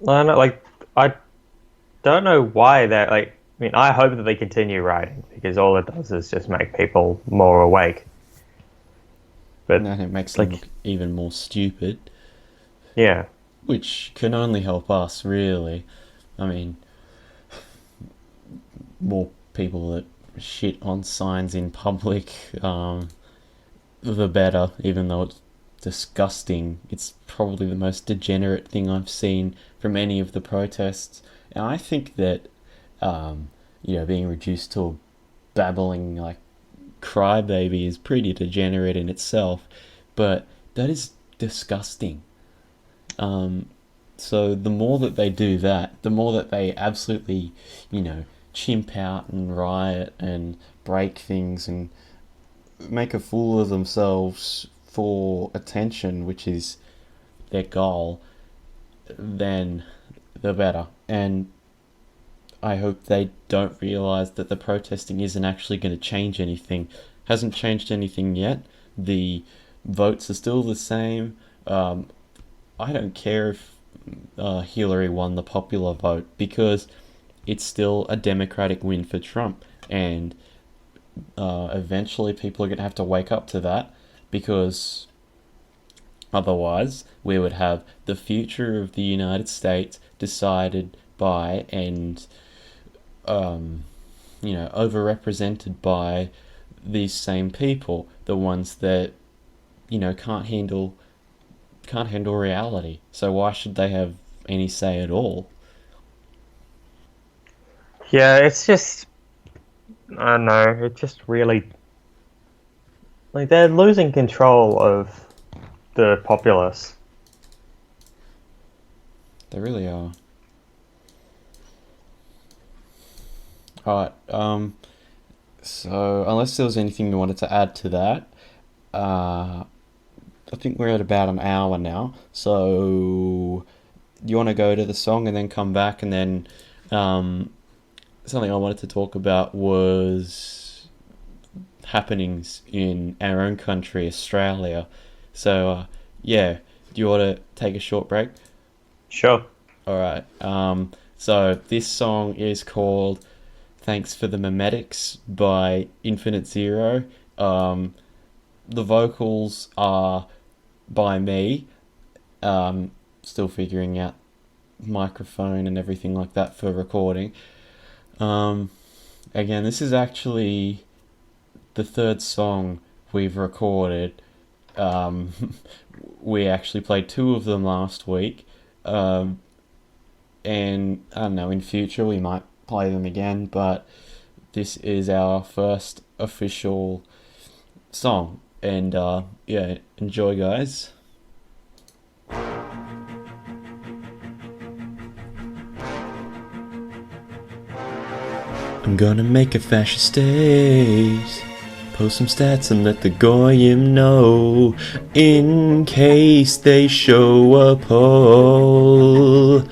don't know, like, I don't know why they're like, I mean, I hope that they continue writing, because all it does is just make people more awake. But and it makes them look even more stupid. Yeah. Which can only help us, really. I mean, more people that shit on signs in public, the better, even though it's disgusting. It's probably the most degenerate thing I've seen from any of the protests. And I think that, being reduced to a babbling, like, crybaby is pretty degenerate in itself, but that is disgusting. So the more that they do that, the more that they absolutely, chimp out and riot and break things and make a fool of themselves for attention, which is their goal, then the better. And I hope they don't realise that the protesting isn't actually going to change anything. Hasn't changed anything yet. The votes are still the same. I don't care if Hillary won the popular vote, because it's still a Democratic win for Trump. And eventually people are going to have to wake up to that, because otherwise we would have the future of the United States decided by and overrepresented by these same people, the ones that can't handle reality. So why should they have any say at all? Yeah, it's just, I don't know, it just really, like, they're losing control of the populace. They really are. Alright, so unless there was anything you wanted to add to that, I think we're at about an hour now, so you want to go to the song and then come back, and then something I wanted to talk about was happenings in our own country, Australia. So, do you want to take a short break? Sure. Alright, So this song is called Thanks for the Memetics by Infinite Zero. The vocals are by me, still figuring out microphone and everything like that for recording. Again, this is actually the third song we've recorded. We actually played 2 of them last week. And I don't know, in future we might play them again, but this is our first official song. And yeah, enjoy, guys. I'm gonna make a fascist state, post some stats and let the goyim know, in case they show a poll.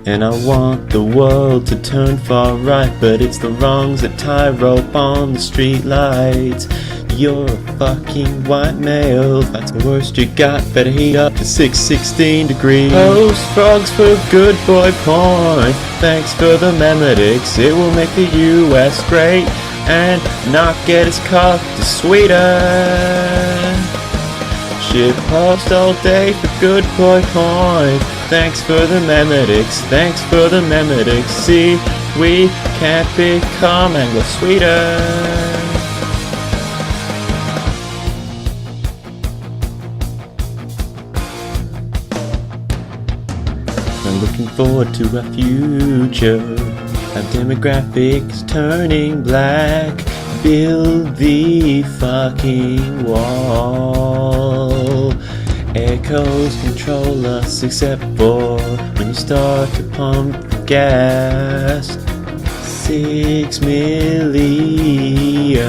And I want the world to turn far right, but it's the wrongs that tie rope on the street lights. You're a fucking white male, that's the worst you got, better heat up to 616 degrees. Post frogs for good boy porn, thanks for the memetics, it will make the US great, and not get its cock to Sweden. Shit post all day for good boy porn, thanks for the memetics, thanks for the memetics, see, we can't become Anglo-Sweden. Looking forward to a future, our demographics turning black. Build the fucking wall. Echoes control us except for when you start to pump gas. 6 million.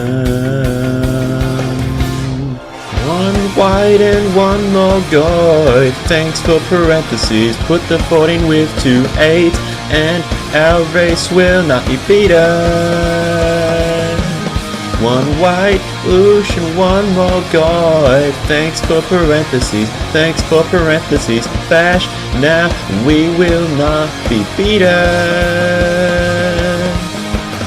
1 white and 1 Mongoloid, thanks for parentheses, put the 14 with 2 8, and our race will not be beaten. 1 white oosh and 1 Mongoloid, thanks for parentheses, fash, now we will not be beaten.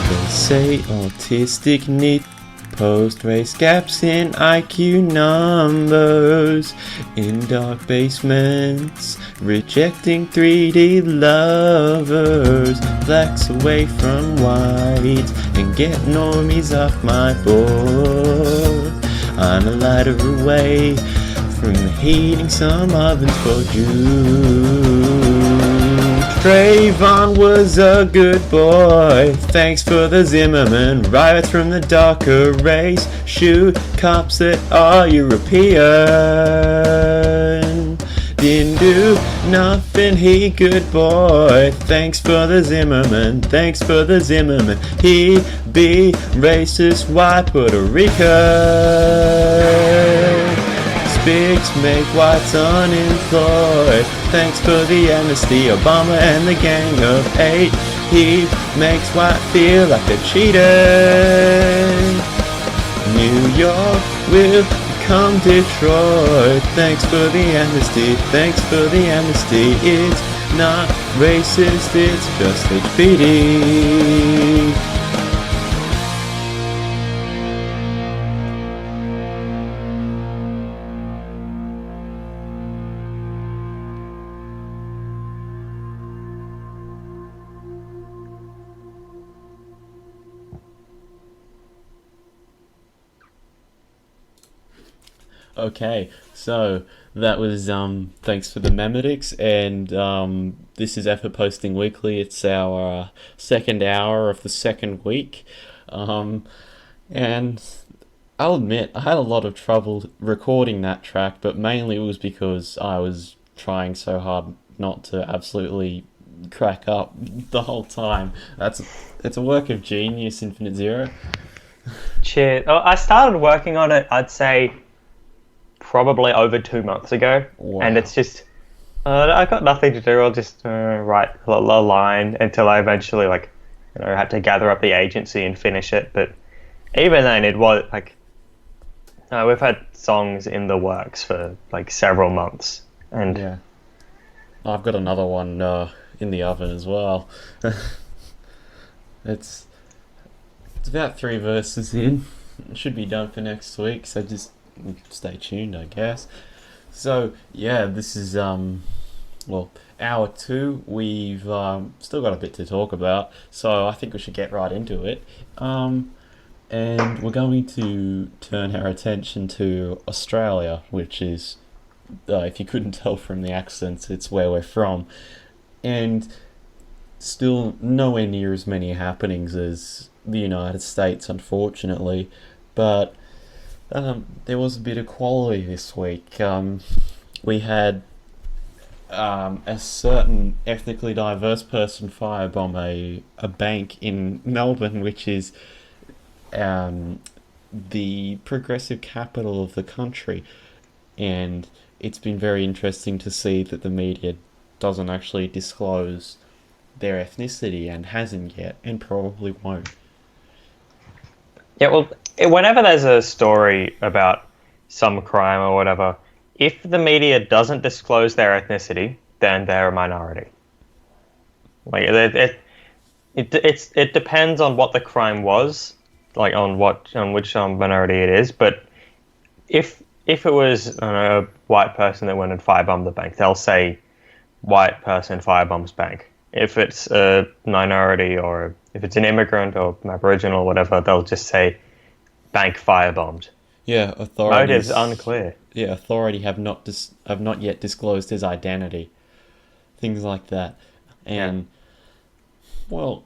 They say autistic need post-race gaps in IQ numbers, in dark basements, rejecting 3D lovers, blacks away from whites, and get normies off my board. I'm a lighter away from heating some ovens for June. Trayvon was a good boy, thanks for the Zimmerman, riots from the darker race, shoot cops that are European. Didn't do nothing, he good boy, thanks for the Zimmerman, he be racist, white Puerto Rican. Bigs make whites unemployed, thanks for the amnesty, Obama and the gang of 8. He makes white feel like a cheated. New York will become Detroit, thanks for the amnesty, it's not racist, it's just HBD. Okay, so that was thanks for the memetics, and this is Effortposting Weekly. It's our second hour of the second week, and I'll admit I had a lot of trouble recording that track, but mainly it was because I was trying so hard not to absolutely crack up the whole time. It's a work of genius, Infinite Zero. Shit, I started working on it, I'd say, probably over 2 months ago. Wow. And it's just I got nothing to do. I'll just write a line until I eventually had to gather up the agency and finish it. But even then, it was we've had songs in the works for several months, and yeah, I've got another one in the oven as well. It's about 3 verses in. It should be done for next week, so just stay tuned, I guess. So yeah, this is well, hour 2. We've still got a bit to talk about, so I think we should get right into it. And we're going to turn our attention to Australia, which is, if you couldn't tell from the accents, it's where we're from. And still nowhere near as many happenings as the United States, unfortunately. But there was a bit of quality this week. We had a certain ethnically diverse person firebomb a bank in Melbourne, which is the progressive capital of the country. And it's been very interesting to see that the media doesn't actually disclose their ethnicity, and hasn't yet, and probably won't. Yeah, well, whenever there's a story about some crime or whatever, if the media doesn't disclose their ethnicity, then they're a minority. Like it depends on what the crime was, like on which minority it is. But if it was a white person that went and firebombed the bank, they'll say white person firebombs bank. If it's a minority, or if it's an immigrant or Aboriginal or whatever, they'll just say bank firebombed. Yeah, authorities. Motives unclear. Yeah, authority have not yet disclosed his identity. Things like that. And, well,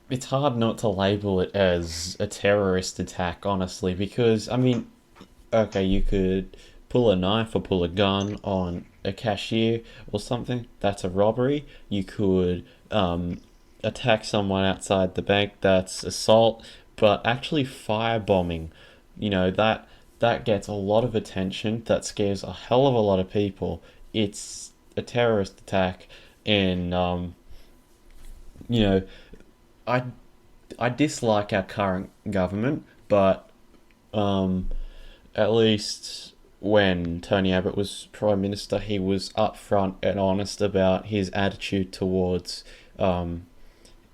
it's hard not to label it as a terrorist attack, honestly, because, I mean, okay, you could pull a knife or pull a gun on a cashier or something. That's a robbery. You could attack someone outside the bank. That's assault. But actually firebombing, that gets a lot of attention. That scares a hell of a lot of people. It's a terrorist attack, and I dislike our current government, but at least when Tony Abbott was Prime Minister, he was upfront and honest about his attitude towards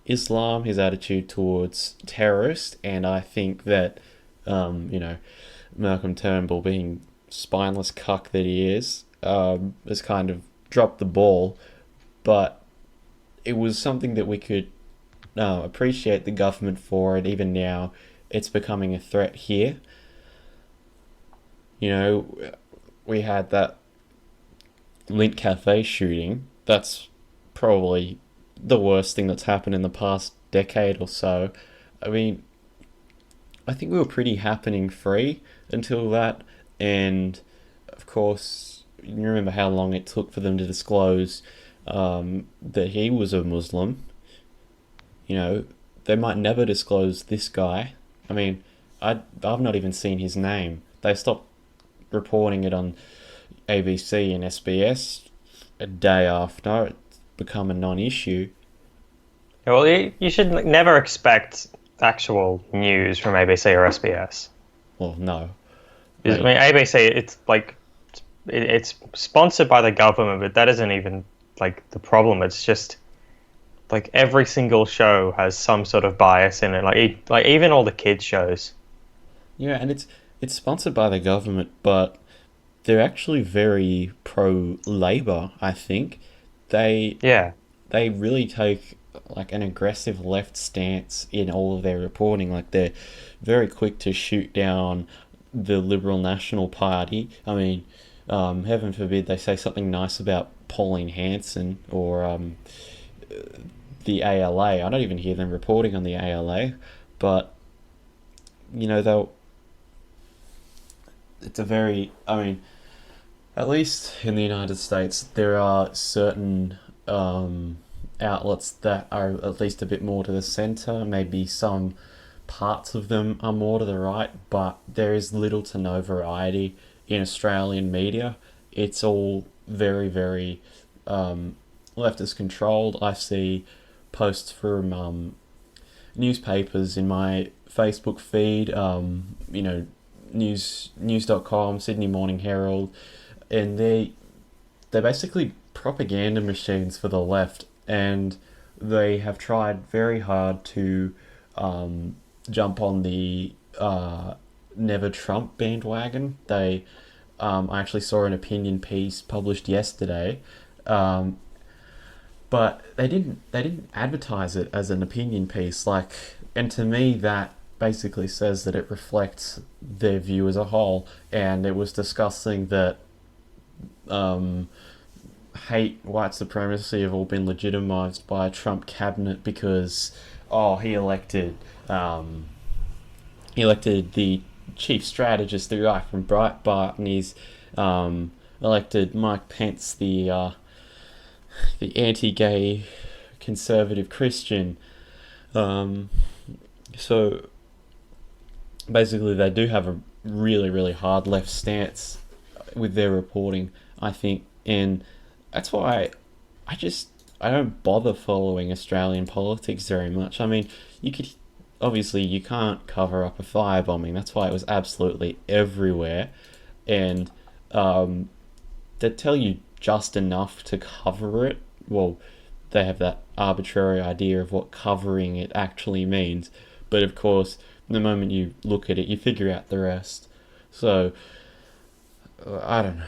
Islam, his attitude towards terrorists, and I think that, Malcolm Turnbull, being spineless cuck that he is, has kind of dropped the ball, but it was something that we could appreciate the government for, and even now it's becoming a threat here. We had that Lint Cafe shooting. That's probably the worst thing that's happened in the past decade or so. I mean, I think we were pretty happening free until that, and of course, you remember how long it took for them to disclose that he was a Muslim. They might never disclose this guy. I mean, I've not even seen his name. They stopped reporting it on ABC and SBS a day after it's become a non-issue. Well, you should never expect actual news from ABC or SBS. Well, no. I mean, ABC, it's like it's sponsored by the government, but that isn't even like the problem. It's just like every single show has some sort of bias in it. Like even all the kids shows. Yeah, and it's sponsored by the government, but they're actually very pro-Labor, I think. They really take like an aggressive left stance in all of their reporting. Like, they're very quick to shoot down the Liberal National Party. I mean, heaven forbid they say something nice about Pauline Hanson or the ALA. I don't even hear them reporting on the ALA, but it's a very, I mean, at least in the United States, there are certain outlets that are at least a bit more to the centre. Maybe some parts of them are more to the right, but there is little to no variety in Australian media. It's all very, very leftist controlled. I see posts from newspapers in my Facebook feed, news.com, Sydney Morning Herald, and they're basically propaganda machines for the left. and they have tried very hard to jump on the Never Trump bandwagon. I actually saw an opinion piece published yesterday, but they didn't advertise it as an opinion piece. And to me, that basically says that it reflects their view as a whole. And it was discussing that hate, white supremacy have all been legitimized by a Trump cabinet because he elected the chief strategist, the guy from Breitbart, and he's elected Mike Pence, the anti-gay conservative Christian. So basically they do have a really, really hard left stance with their reporting, I think, and that's why I don't bother following Australian politics very much. I mean, you can't cover up a firebombing. That's why it was absolutely everywhere, and they tell you just enough to cover it. Well, they have that arbitrary idea of what covering it actually means, but of course, the moment you look at it, you figure out the rest. So, I don't know.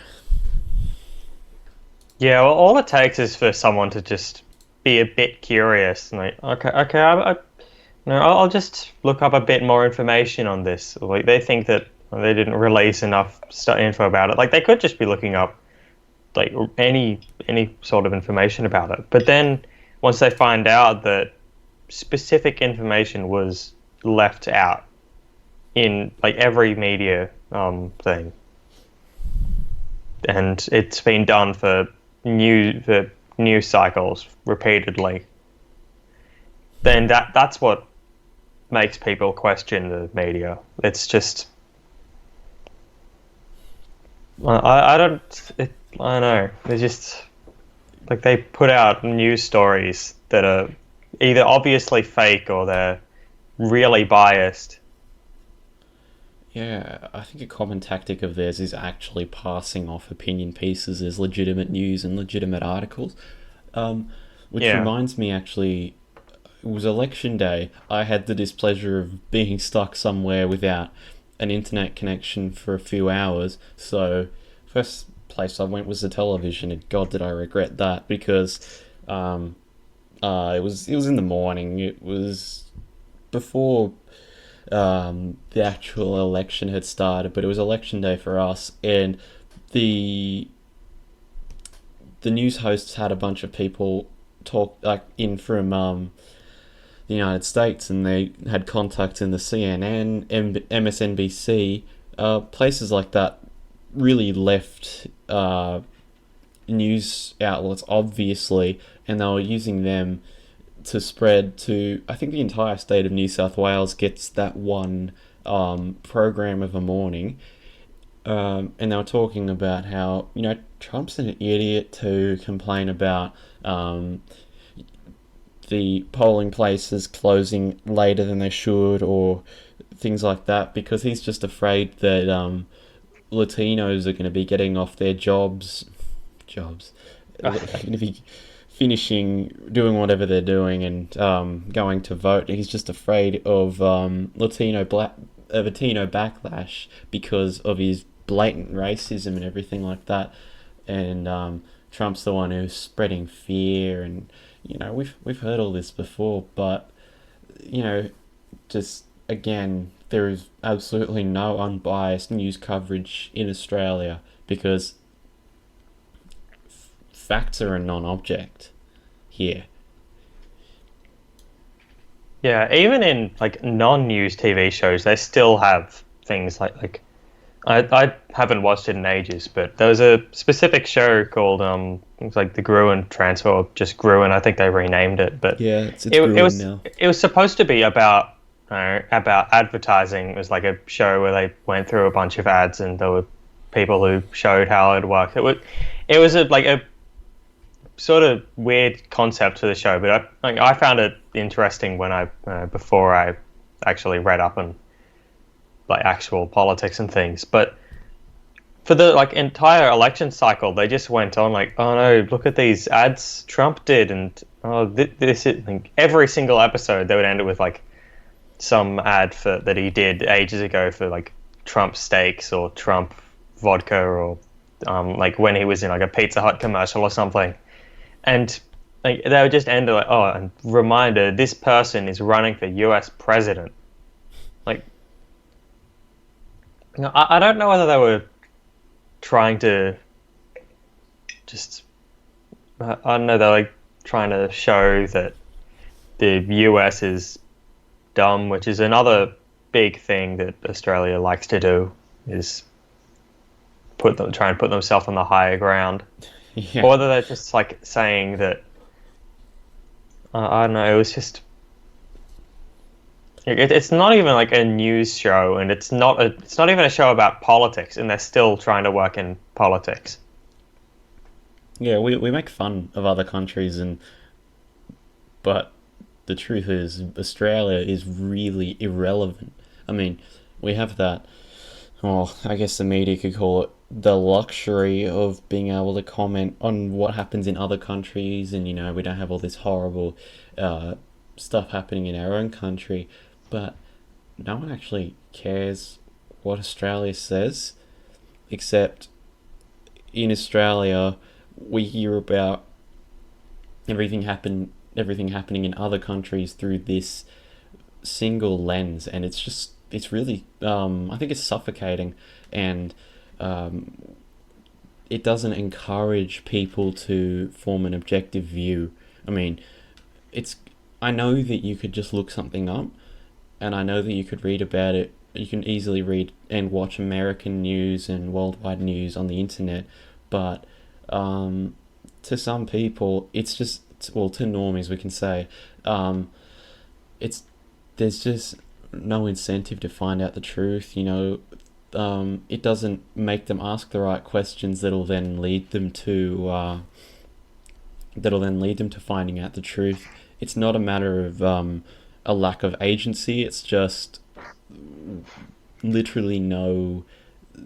Yeah, well, all it takes is for someone to just be a bit curious and I'll just look up a bit more information on this. Like, they think that they didn't release enough info about it. Like, they could just be looking up like any sort of information about it. But then once they find out that specific information was left out in like every media thing, and it's been done for news cycles repeatedly, then that's what makes people question the media. It's just I don't know. They're just like, they put out news stories that are either obviously fake or they're really biased. Yeah, I think a common tactic of theirs is actually passing off opinion pieces as legitimate news and legitimate articles. Which reminds me, actually, it was election day. I had the displeasure of being stuck somewhere without an internet connection for a few hours. So, first place I went was the television, and God, did I regret that, because it was in the morning. It was before the actual election had started, but it was election day for us, and the news hosts had a bunch of people talk in from the United States, and they had contacts in the CNN, MSNBC, places like that, really left news outlets, obviously, and they were using them to spread to, I think the entire state of New South Wales gets that one program of a morning, and they were talking about how, Trump's an idiot to complain about the polling places closing later than they should, or things like that, because he's just afraid that Latinos are going to be getting off their jobs, are going to be finishing doing whatever they're doing and going to vote. He's just afraid of Latino backlash because of his blatant racism and everything like that. And Trump's the one who's spreading fear, and we've heard all this before, but just again, there is absolutely no unbiased news coverage in Australia because facts are a non-object here. Yeah, even in like non-news TV shows, they still have things like I haven't watched it in ages, but there was a specific show called it was like the Gruen Transfer, or just Gruen. I think they renamed it, but yeah, it's Gruen now. It was supposed to be about advertising. It was like a show where they went through a bunch of ads, and there were people who showed how it worked. It was a sort of weird concept to the show, but I found it interesting when before I actually read up on like actual politics and things. But for the like entire election cycle, they just went on like, oh no, look at these ads Trump did, and oh this is like, every single episode they would end it with like some ad for that he did ages ago for like Trump steaks or Trump vodka or like when he was in like a Pizza Hut commercial or something, and like they would just end it like, oh, and reminder, this person is running for U.S. president. Like, you know, I don't know whether they were trying to just, I don't know, they're like trying to show that the US is dumb, which is another big thing that Australia likes to do, is try and put themselves on the higher ground. Yeah. Or whether they're just like saying that, I don't know, it was just, it's not even like a news show, and it's not even a show about politics, and they're still trying to work in politics. Yeah, we make fun of other countries, but the truth is Australia is really irrelevant. I mean, we have that, I guess the media could call it the luxury of being able to comment on what happens in other countries, and we don't have all this horrible stuff happening in our own country. But no one actually cares what Australia says, except in Australia we hear about everything happening in other countries through this single lens, and it's really I think it's suffocating, and it doesn't encourage people to form an objective view. I mean, I know that you could just look something up, and I know that you could read about it. You can easily read and watch American news and worldwide news on the internet, but to some people, it's just, well, to normies we can say, there's just no incentive to find out the truth. It doesn't make them ask the right questions that'll then lead them to finding out the truth. It's not a matter of a lack of agency. It's just literally no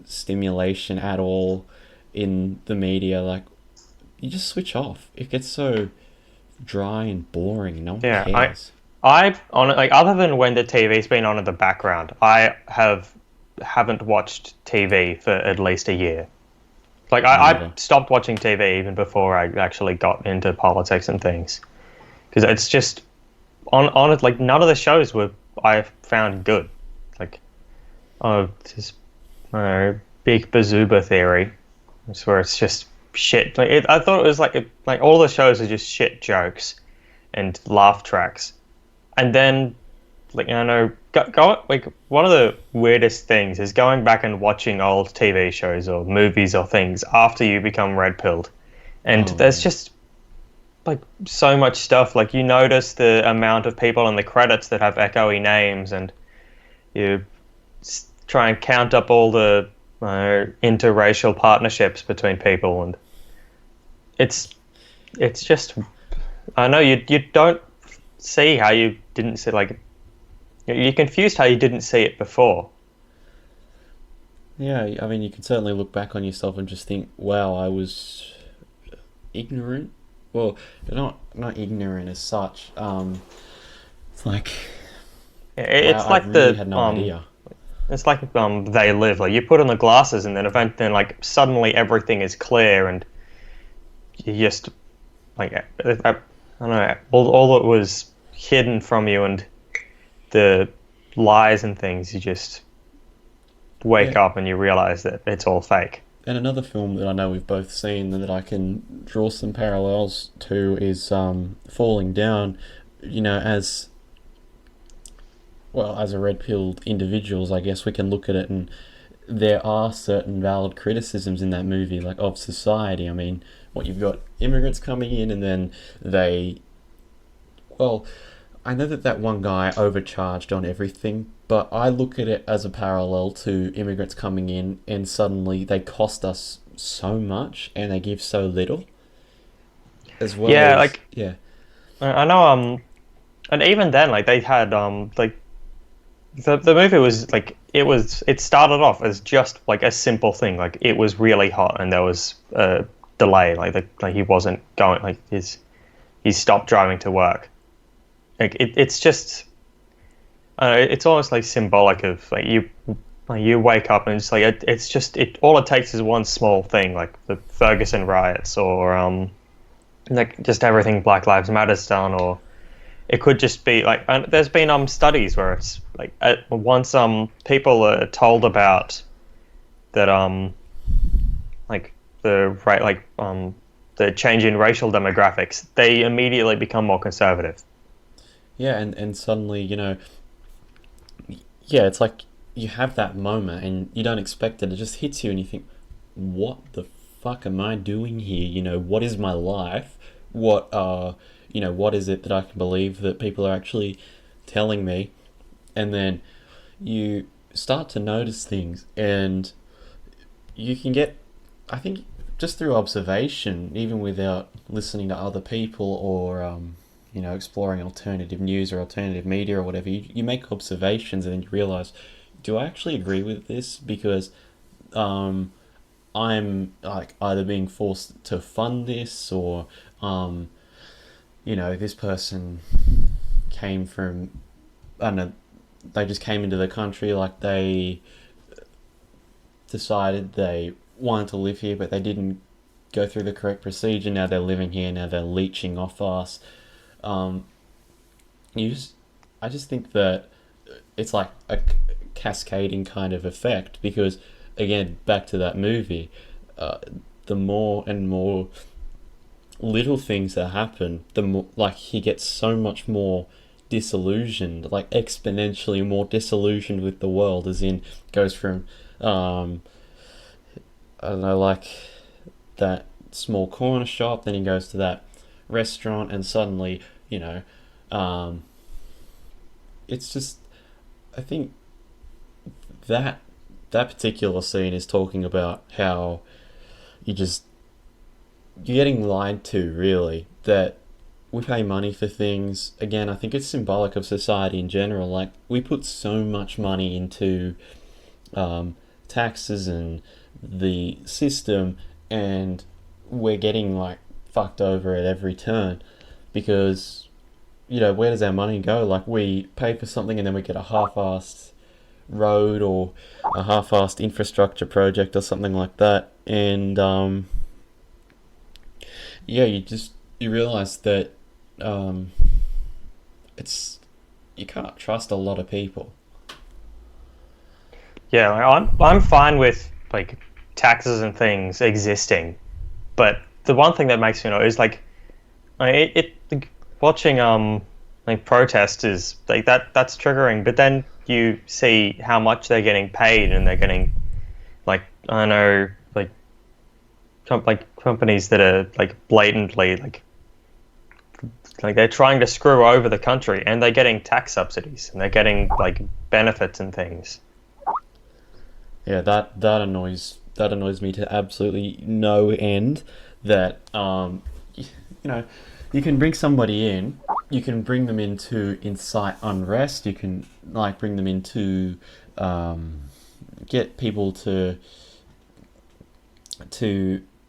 stimulation at all in the media. Like, you just switch off. It gets so dry and boring. No one cares. Other than when the TV's been on in the background, I haven't watched TV for at least a year. Like, I stopped watching TV even before I actually got into politics and things, because it's just on it. Like, none of the shows I found good. Like, this Big Bazooba Theory, where it's just shit. Like, I thought it was like all the shows are just shit jokes and laugh tracks, and then like, like, one of the weirdest things is going back and watching old TV shows or movies or things after you become red-pilled. And there's just, like, so much stuff. Like, you notice the amount of people in the credits that have echoey names, and you try and count up all the interracial partnerships between people, and it's just, I know you don't see how you didn't see, like, you're confused how you didn't see it before. Yeah, I mean, you can certainly look back on yourself and just think, wow, I was ignorant. Well, not ignorant as such. It's like, it's wow, like I really had no idea. It's like They Live. Like, you put on the glasses, and then like suddenly everything is clear, and you just like, I don't know, all that was hidden from you and the lies and things, you just wake up and you realize that it's all fake. And another film that I know we've both seen and that I can draw some parallels to is Falling Down. As a red-pilled individuals, I guess we can look at it, and there are certain valid criticisms in that movie, like, of society. I mean, you've got immigrants coming in, and then I know that one guy overcharged on everything, but I look at it as a parallel to immigrants coming in, and suddenly they cost us so much and they give so little as well. I know, and even then, like, they had, like, the movie was like it started off as just like a simple thing, like it was really hot and there was a delay, like he wasn't going, like he stopped driving to work. Like it's just it's almost like symbolic of like you wake up and it's like it's just all it takes is one small thing, like the Ferguson riots or like just everything Black Lives Matter's done, or it could just be like there's been studies where it's like once people are told about that like the change in racial demographics, they immediately become more conservative. Yeah, and suddenly, you know, yeah, it's like you have that moment and you don't expect it. It just hits you and you think, what the fuck am I doing here? You know, what is my life? What is it that I can believe that people are actually telling me? And then you start to notice things, and you can get, I think, just through observation, even without listening to other people or exploring alternative news or alternative media or whatever, you make observations and then you realize, do I actually agree with this? Because I'm like either being forced to fund this, or this person came from, I don't know, they just came into the country, like they decided they wanted to live here but they didn't go through the correct procedure. Now they're living here, now they're leeching off us. I just think that it's like a cascading kind of effect, because again, back to that movie, the more and more little things that happen, the more, like, he gets so much more disillusioned, like exponentially more disillusioned with the world, as in goes from I don't know, like that small corner shop, then he goes to that restaurant, and suddenly, it's just, I think that particular scene is talking about how you're getting lied to, really, that we pay money for things. Again, I think it's symbolic of society in general. Like, we put so much money into taxes and the system, and we're getting like fucked over at every turn, because where does our money go? Like, we pay for something and then we get a half-assed road or a half-assed infrastructure project or something like that, and you realize that you can't trust a lot of people. Yeah, I'm fine with like taxes and things existing, but the one thing that makes me know is like watching like protests is like that's triggering, but then you see how much they're getting paid, and they're getting, like, I know, like companies that are like blatantly like they're trying to screw over the country, and they're getting tax subsidies and they're getting like benefits and things. Yeah, that annoys me to absolutely no end. That you can bring somebody in, you can bring them in to incite unrest, you can like bring them in to get people to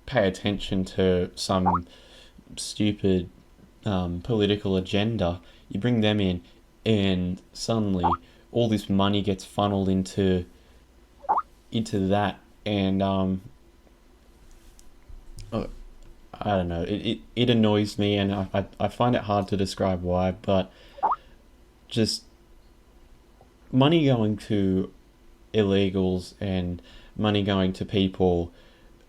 pay attention to some stupid political agenda. You bring them in, and suddenly all this money gets funneled into that, and I don't know, it annoys me, and I find it hard to describe why, but just money going to illegals and money going to people,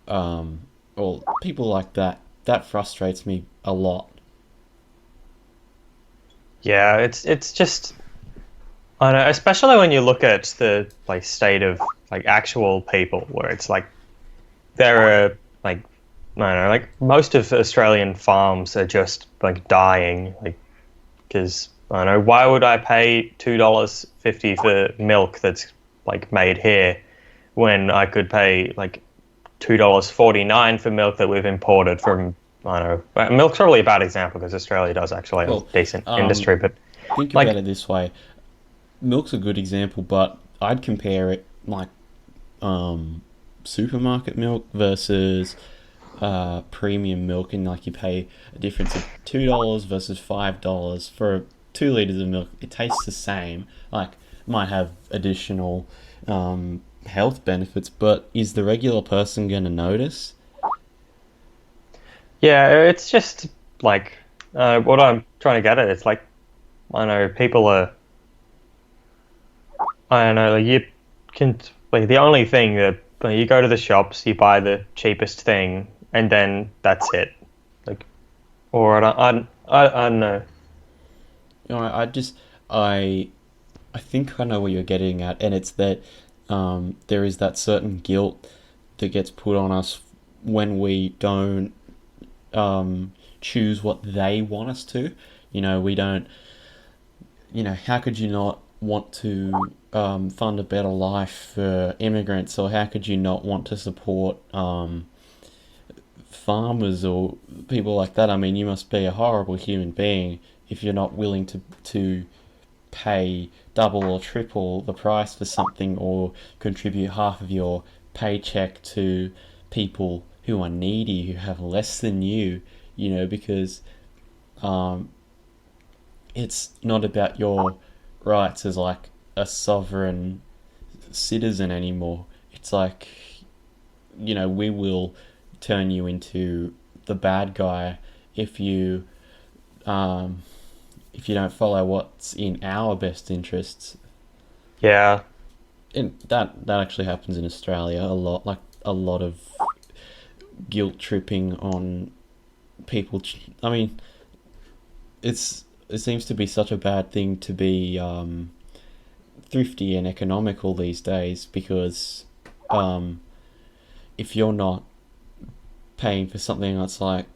or people like that frustrates me a lot. Yeah, it's just, I don't know, especially when you look at the like state of like actual people, where it's like there are like, I don't know, like most of Australian farms are just like dying, like, because I don't know, why would I pay $2.50 for milk that's like made here when I could pay like $2.49 for milk that we've imported from, I don't know, milk's probably a bad example because Australia does actually have a decent industry, but think like, about it this way. milk's a good example, but I'd compare it like supermarket milk versus premium milk, and like you pay a difference of $2 versus $5 for 2 liters of milk. It tastes the same. Like, might have additional health benefits, but is the regular person going to notice? Yeah, it's just like what I'm trying to get at. It's like, I know people are. I don't know. Like, you can, like, the only thing that, like, you go to the shops, you buy the cheapest thing, and then that's it. Like, or I don't know. You know, I think I know what you're getting at, and it's that there is that certain guilt that gets put on us when we don't choose what they want us to. You know, we don't. You know, how could you not want to fund a better life for immigrants, or how could you not want to support farmers or people like that? I mean, you must be a horrible human being if you're not willing to pay double or triple the price for something, or contribute half of your paycheck to people who are needy, who have less than you, because it's not about your rights as like a sovereign citizen anymore. It's like, we will turn you into the bad guy if you don't follow what's in our best interests. Yeah. And that actually happens in Australia a lot. Like, a lot of guilt tripping on people. I mean, it seems to be such a bad thing to be thrifty and economical these days, because if you're not paying for something that's like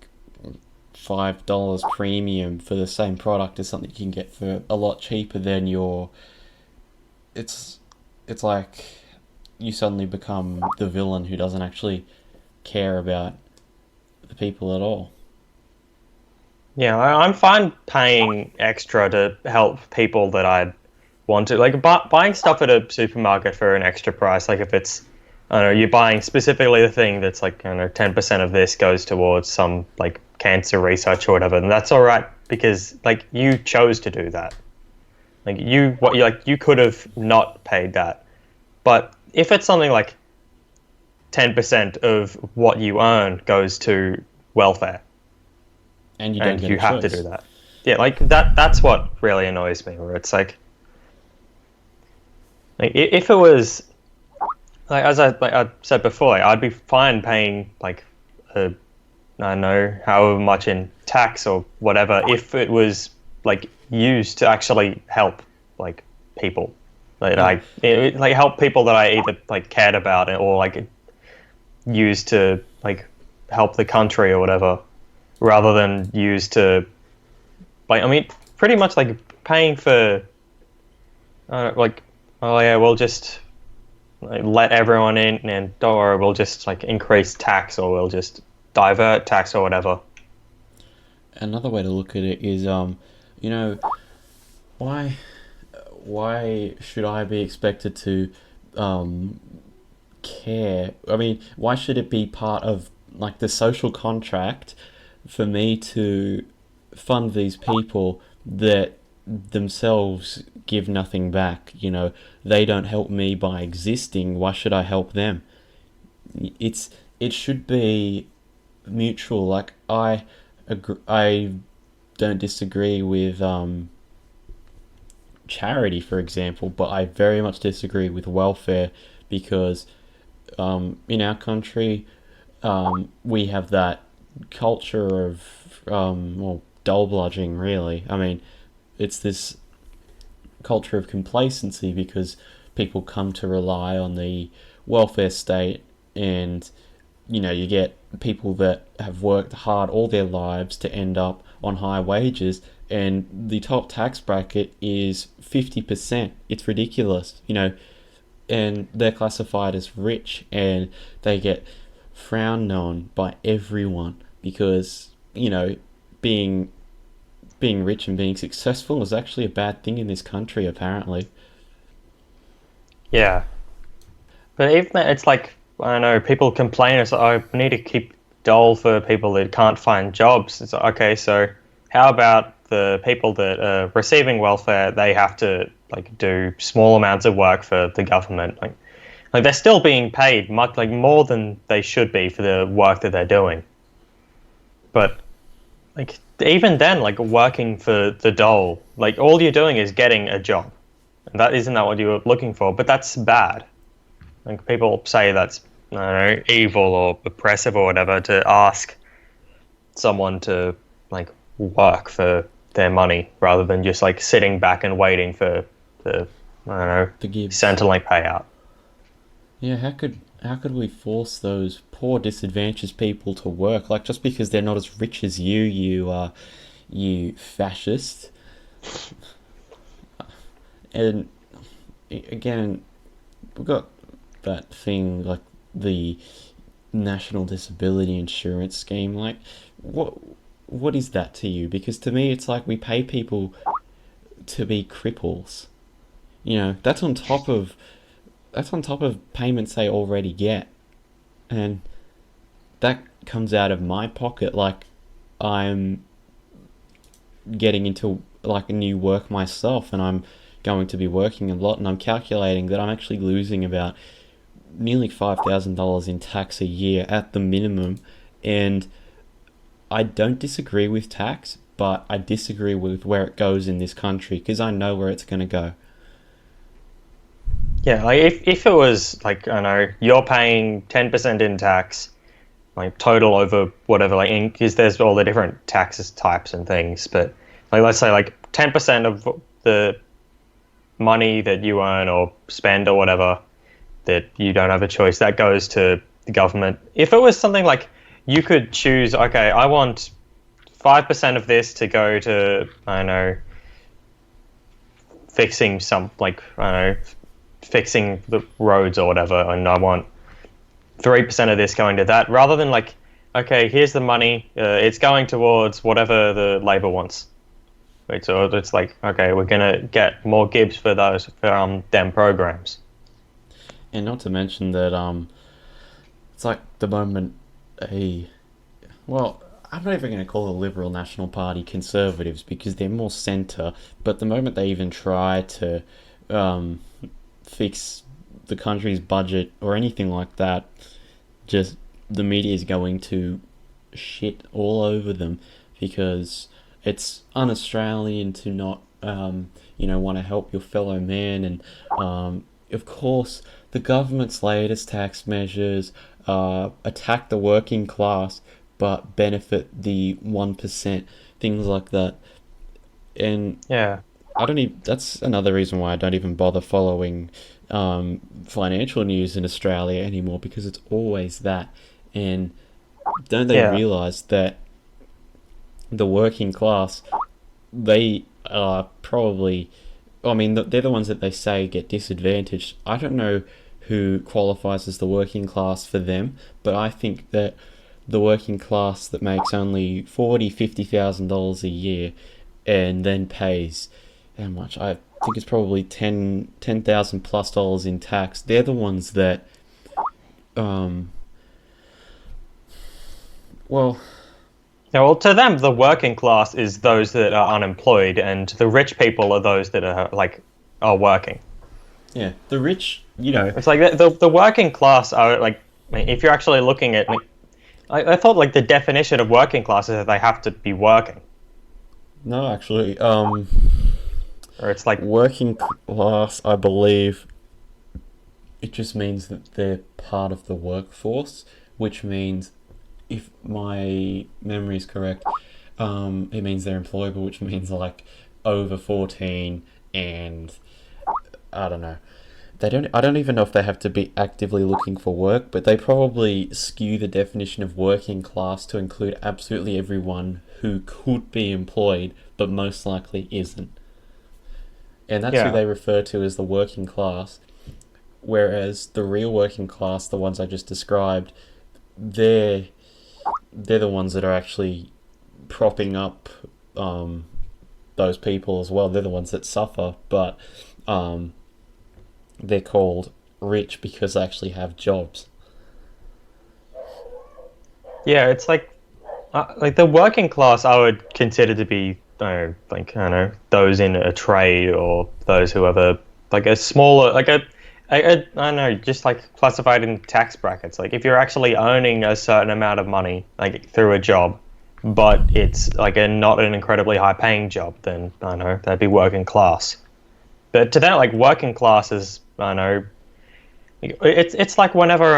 $5 premium for the same product as something you can get for a lot cheaper, then it's like you suddenly become the villain who doesn't actually care about the people at all. Yeah, I'm fine paying extra to help people that I want to. Like, buying stuff at a supermarket for an extra price, like if it's, I don't know, you're buying specifically the thing that's like, I don't know, 10% of this goes towards some like cancer research or whatever, and that's all right, because like you chose to do that. Like, you could have not paid that. But if it's something like 10% of what you earn goes to welfare, and you don't get you a have choice. to do that. Yeah, like that's what really annoys me, where it's like if it was like, as I said before, like, I'd be fine paying like I don't know, however much in tax or whatever, if it was like used to actually help like people, like help people that I either like cared about, or like used to like help the country or whatever, rather than used to, like, I mean, pretty much like paying for like, oh yeah, we'll just like let everyone in, and don't worry, we'll just like increase tax, or we'll just divert tax or whatever. Another way to look at it is, why should I be expected to care? I mean, why should it be part of like the social contract for me to fund these people that themselves give nothing back? They don't help me by existing. Why should I help them? It should be mutual. Like, I don't disagree with charity, for example, but I very much disagree with welfare, because in our country we have that culture of dole bludging, really. I mean, it's this culture of complacency, because people come to rely on the welfare state, and you get people that have worked hard all their lives to end up on high wages, and the top tax bracket is 50%. It's ridiculous, and they're classified as rich, and they get frowned on by everyone, because being rich and being successful is actually a bad thing in this country, apparently. Yeah. But even that, it's like, I don't know, people complain, it's like, oh, we need to keep dole for people that can't find jobs. It's like, okay, so how about the people that are receiving welfare, they have to like do small amounts of work for the government. Like they're still being paid much like more than they should be for the work that they're doing. But like even then, like working for the dole, like all you're doing is getting a job. And that isn't that what you were looking for, but that's bad. Like people say that's, I don't know, evil or oppressive or whatever to ask someone to like work for their money rather than just like sitting back and waiting for the, I don't know, The gives. Centrelink payout. Yeah, how could we force those poor disadvantaged people to work? Like just because they're not as rich as you fascist. And again, we've got that thing like the National Disability Insurance Scheme. Like, what is that to you? Because to me, it's like we pay people to be cripples. You know, that's on top of payments they already get, and that comes out of my pocket. Like, I'm getting into like a new work myself, and I'm going to be working a lot, and I'm calculating that I'm actually losing about nearly $5,000 in tax a year at the minimum. And I don't disagree with tax, but I disagree with where it goes in this country because I know where it's going to go. Yeah, like if it was like, I don't know, you're paying 10% in tax, like total over whatever, like because there's all the different taxes types and things, but like let's say like 10% of the money that you earn or spend or whatever that you don't have a choice, that goes to the government. If it was something like you could choose, okay, I want 5% of this to go to, I don't know, fixing some, like, I don't know, fixing the roads or whatever, and I want 3% of this going to that, rather than like, okay, here's the money, it's going towards whatever the Labor wants. Right, so it's like, okay, we're gonna get more gibs for those for them programs. And not to mention that it's like the moment well, I'm not even going to call the Liberal National Party conservatives because they're more centre, but the moment they even try to fix the country's budget or anything like that, just the media is going to shit all over them because it's un-Australian to not want to help your fellow man. And of course the government's latest tax measures attack the working class but benefit the 1%, things like that. And yeah, that's another reason why I don't even bother following financial news in Australia anymore, because it's always that. And don't they realise that the working class, they are probably, I mean, they're the ones that they say get disadvantaged. I don't know who qualifies as the working class for them, but I think that the working class that makes only $40,000-$50,000 a year and then pays how much? I think it's probably $10,000 plus in tax. They're the ones that, well, to them, the working class is those that are unemployed, and the rich people are those that are working. Yeah, the rich, you know, it's like the working class are like, if you're actually looking at, I thought like the definition of working class is that they have to be working. No, actually, or it's like working class, I believe it just means that they're part of the workforce, which means, if my memory is correct, it means they're employable, which means like over 14, and I don't know. I don't even know if they have to be actively looking for work, but they probably skew the definition of working class to include absolutely everyone who could be employed, but most likely isn't. And that's who they refer to as the working class. Whereas the real working class, the ones I just described, they're the ones that are actually propping up those people as well. They're the ones that suffer, but they're called rich because they actually have jobs. Yeah, it's like the working class I would consider to be, I don't know, those in a trade or those who have a smaller, I don't know, just like classified in tax brackets. Like if you're actually earning a certain amount of money, like through a job, but it's like not an incredibly high paying job, then I don't know, that'd be working class. But to that, like working class is, I don't know, it's like whenever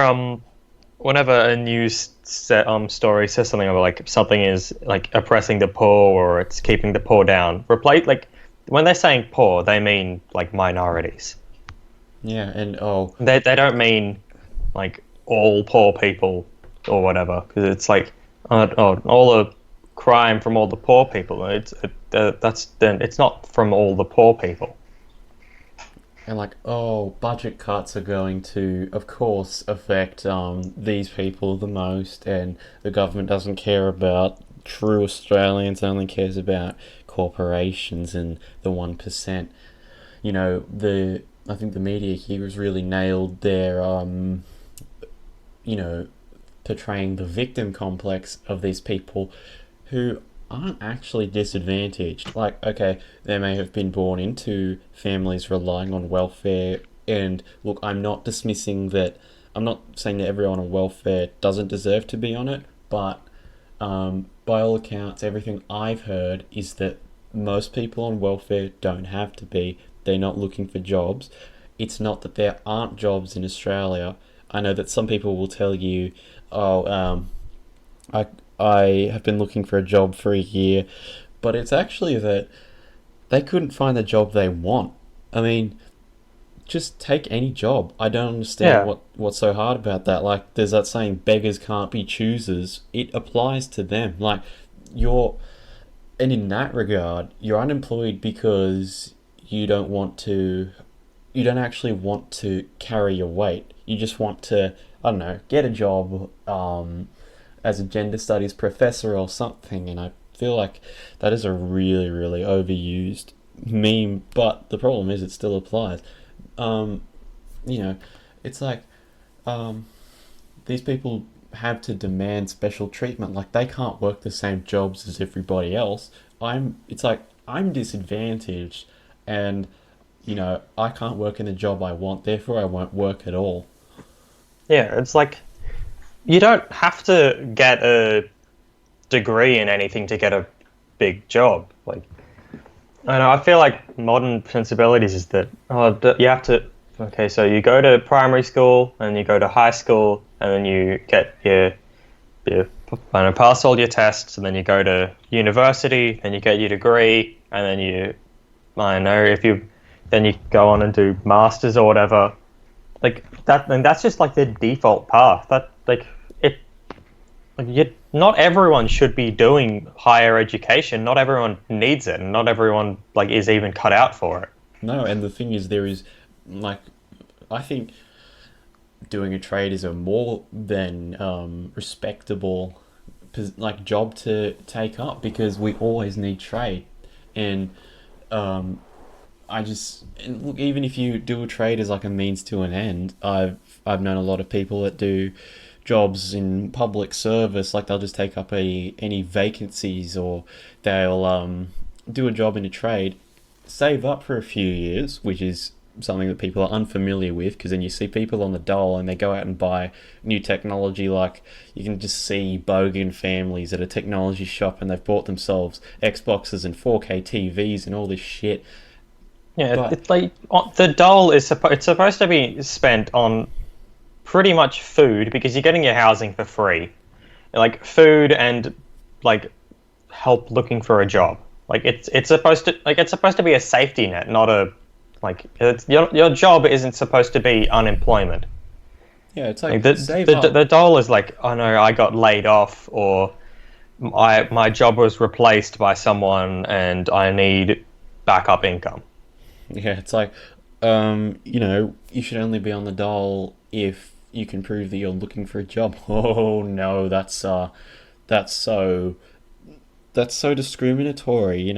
a news story says something about like something is like oppressing the poor or it's keeping the poor down. Replace like when they're saying poor, they mean like minorities. Yeah, and they don't mean like all poor people or whatever, because it's like all the crime from all the poor people. It's not from all the poor people. And like, budget cuts are going to, of course, affect these people the most, and the government doesn't care about true Australians, only cares about corporations and the 1%. You know, I think the media here has really nailed their, portraying the victim complex of these people who aren't actually disadvantaged. Like, okay, they may have been born into families relying on welfare, and look, I'm not dismissing that. I'm not saying that everyone on welfare doesn't deserve to be on it, but by all accounts, everything I've heard is that most people on welfare don't have to be. They're not looking for jobs. It's not that there aren't jobs in Australia. I know that some people will tell you, I have been looking for a job for a year, but it's actually that they couldn't find the job they want. I mean, just take any job. I don't understand what's so hard about that. Like, there's that saying, beggars can't be choosers. It applies to them. Like, and in that regard, you're unemployed because you don't actually want to carry your weight. You just want to, I don't know, get a job as a gender studies professor or something. And I feel like that is a really, really overused meme, but the problem is it still applies. It's like these people have to demand special treatment. Like, they can't work the same jobs as everybody else. It's like I'm disadvantaged, and I can't work in the job I want, therefore I won't work at all. Yeah, it's like you don't have to get a degree in anything to get a big job. Like, I know, I feel like modern sensibilities is that you have to. Okay, so you go to primary school and you go to high school and then you get your pass all your tests, and then you go to university and you get your degree, and then then you go on and do masters or whatever. Like that, and that's just like the default path. Not everyone should be doing higher education. Not everyone needs it, and not everyone is even cut out for it. No, and the thing is, there is I think doing a trade is a more than respectable job to take up, because we always need trade. And look, even if you do a trade as like a means to an end, I've known a lot of people that do jobs in public service. Like, they'll just take up any vacancies, or they'll do a job in a trade, save up for a few years, which is something that people are unfamiliar with, because then you see people on the dole and they go out and buy new technology. Like, you can just see bogan families at a technology shop and they've bought themselves Xboxes and 4K TVs and all this shit. Yeah, it's like the dole is it's supposed to be spent on pretty much food, because you're getting your housing for free, like food and help looking for a job. Like, it's supposed to be a safety net, not a your job isn't supposed to be unemployment. Yeah, it's like the dole is like, oh no, I got laid off, or my job was replaced by someone and I need backup income. Yeah, it's like, you should only be on the dole if you can prove that you're looking for a job. Oh no, that's so that's so discriminatory.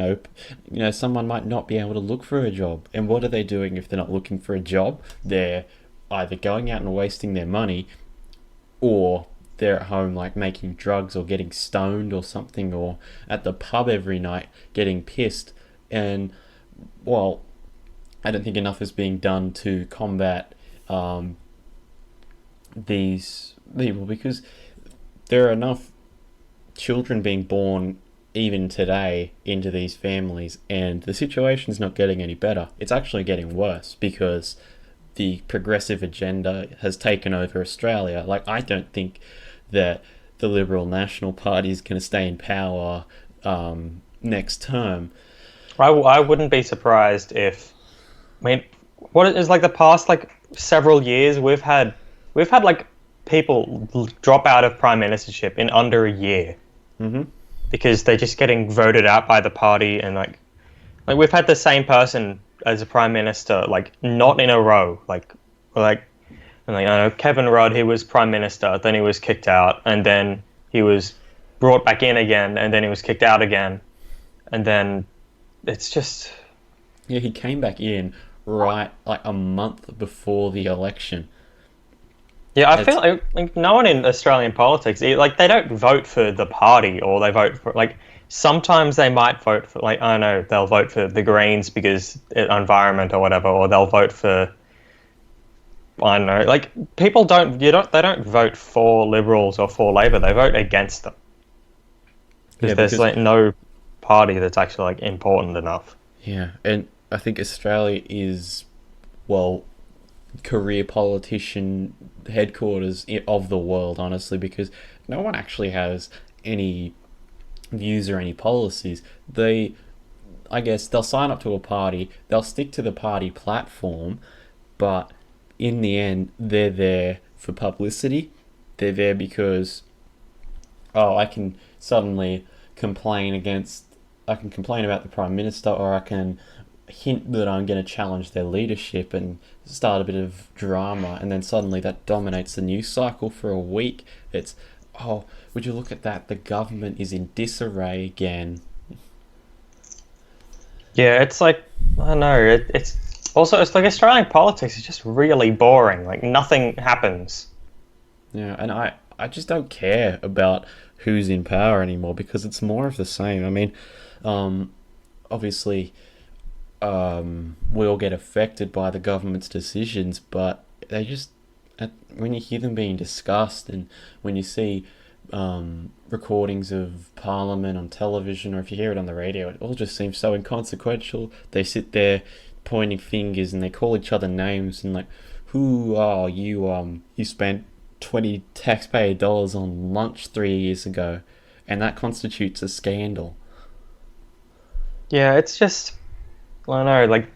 Someone might not be able to look for a job, and what are they doing if they're not looking for a job? They're either going out and wasting their money, or they're at home like making drugs or getting stoned or something, or at the pub every night getting pissed. And well, I don't think enough is being done to combat these people, because there are enough children being born even today into these families, and the situation's not getting any better. It's actually getting worse because the progressive agenda has taken over Australia. Like, I don't think that the Liberal National Party is going to stay in power next term. I wouldn't be surprised if, I mean, what is like the past like several years we've had like people drop out of prime ministership in under a year, because they're just getting voted out by the party, and like we've had the same person as a prime minister like not in a row, Kevin Rudd, he was prime minister, then he was kicked out, and then he was brought back in again, and then he was kicked out again, and then it's just... Yeah, he came back in right like a month before the election. Yeah, I feel like no one in Australian politics, they don't vote for the party, or they vote for, like, sometimes they might vote for, like, I don't know, they'll vote for the Greens because environment or whatever, or they'll vote for, I don't know, like, people they don't vote for Liberals or for Labor, they vote against them. Because there's, like, no party that's actually, like, important enough. Yeah, and I think Australia is, well, career politician headquarters of the world, honestly, because no one actually has any views or any policies. I guess they'll sign up to a party, they'll stick to the party platform, but in the end, they're there for publicity. They're there because, I can suddenly complain about the Prime Minister, or I can hint that I'm going to challenge their leadership and start a bit of drama, and then suddenly that dominates the news cycle for a week. It's, would you look at that? The government is in disarray again. Yeah, it's like, I don't know, it's like Australian politics is just really boring. Like, nothing happens. Yeah, and I just don't care about who's in power anymore, because it's more of the same. I mean, obviously, we all get affected by the government's decisions, but they just, when you hear them being discussed, and when you see recordings of Parliament on television, or if you hear it on the radio, it all just seems so inconsequential. They sit there pointing fingers, and they call each other names, and like, who are you? You spent $20 taxpayer dollars on lunch 3 years ago, and that constitutes a scandal. Yeah, it's just, I don't know, like,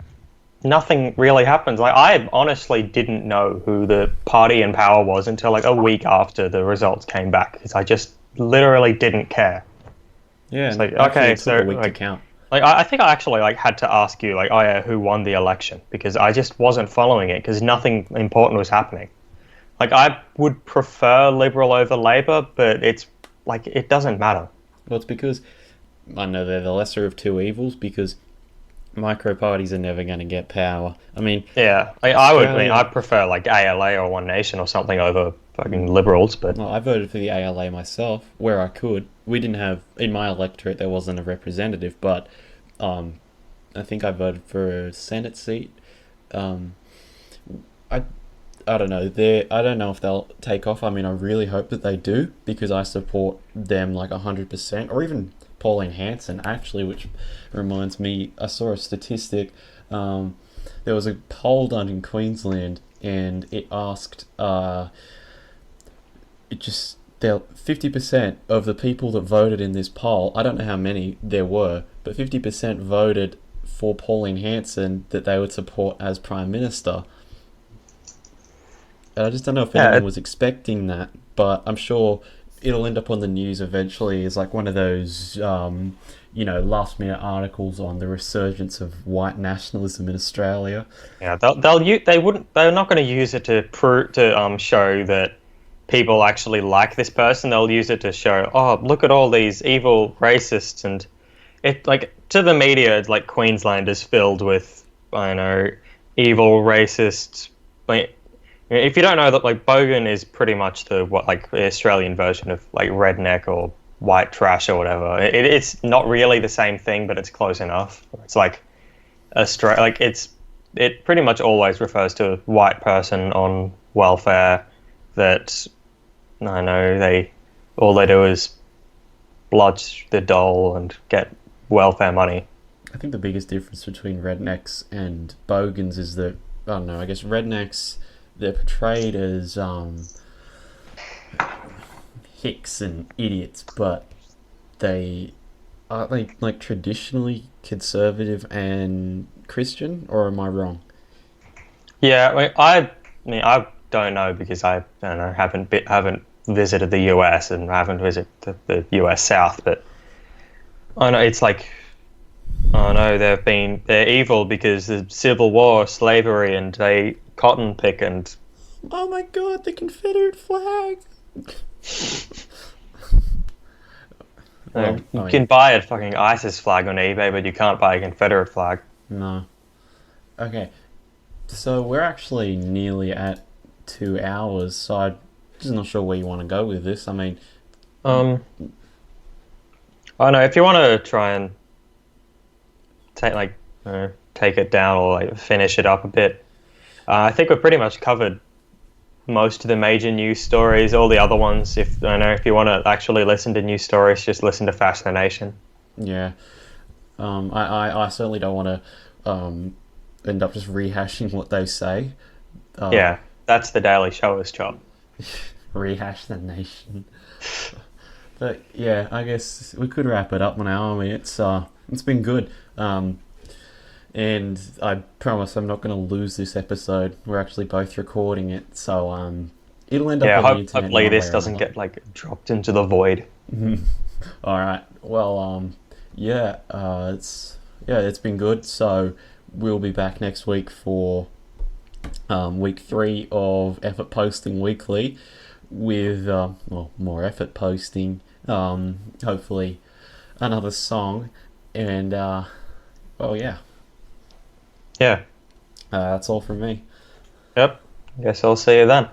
nothing really happens. Like, I honestly didn't know who the party in power was until like a week after the results came back, because I just literally didn't care. Yeah, it's like, okay, it took a week to count. Like, I think I actually like had to ask you, like, who won the election, because I just wasn't following it, because nothing important was happening. Like, I would prefer Liberal over Labor, but it's like, it doesn't matter. Well, it's because I know they're the lesser of two evils, because micro parties are never going to get power. I mean, yeah, I prefer like ALA or One Nation or something over fucking Liberals, but well, I voted for the ALA myself where I could. We didn't have, in my electorate, there wasn't a representative, but I think I voted for a Senate seat. I don't know. I don't know if they'll take off. I mean, I really hope that they do, because I support them like 100%, or even Pauline Hanson, actually, which reminds me, I saw a statistic. There was a poll done in Queensland, and it asked, 50% of the people that voted in this poll, I don't know how many there were, but 50% voted for Pauline Hanson that they would support as Prime Minister. And I just don't know if anyone was expecting that, but I'm sure it'll end up on the news eventually as like one of those, last minute articles on the resurgence of white nationalism in Australia. Yeah, they're not going to use it to show that people actually like this person, they'll use it to show, oh, look at all these evil racists, and it, like, to the media, like, Queensland is filled with, I don't know, evil racists. Like, if you don't know that, like, bogan is pretty much the Australian version of like redneck or white trash or whatever. It's not really the same thing, but it's close enough. It's like it pretty much always refers to a white person on welfare that, I know, all they do is bludge the dole and get welfare money. I think the biggest difference between rednecks and bogans is that, I don't know, I guess rednecks, they're portrayed as hicks and idiots, but they are like traditionally conservative and Christian, or am I wrong? Yeah, I mean, I don't know, because I don't know, haven't visited the US and haven't visited the US South, but I know it's like, I know they're evil because the Civil War, slavery, and they cotton pick, and oh my God, the Confederate flag. You can buy a fucking ISIS flag on eBay, but you can't buy a Confederate flag. No. Okay, so we're actually nearly at 2 hours, so I'm just not sure where you want to go with this. I mean, I don't know, if you want to try and take it down or like finish it up a bit, I think we've pretty much covered most of the major news stories. All the other ones, if you want to actually listen to news stories, just listen to Fashion the Nation. Yeah. I certainly don't want to end up just rehashing what they say. Yeah, that's the Daily Show's job. Rehash the nation. But yeah, I guess we could wrap it up now. I mean, it's been good. And I promise I'm not going to lose this episode. We're actually both recording it, so it'll end up on the internet. Hopefully this doesn't get like dropped into the void. All right. Well, it's been good. So we'll be back next week for week 3 of Effortposting Weekly with more effort posting. Hopefully another song, and yeah. Yeah. That's all from me. Yep. Guess I'll see you then.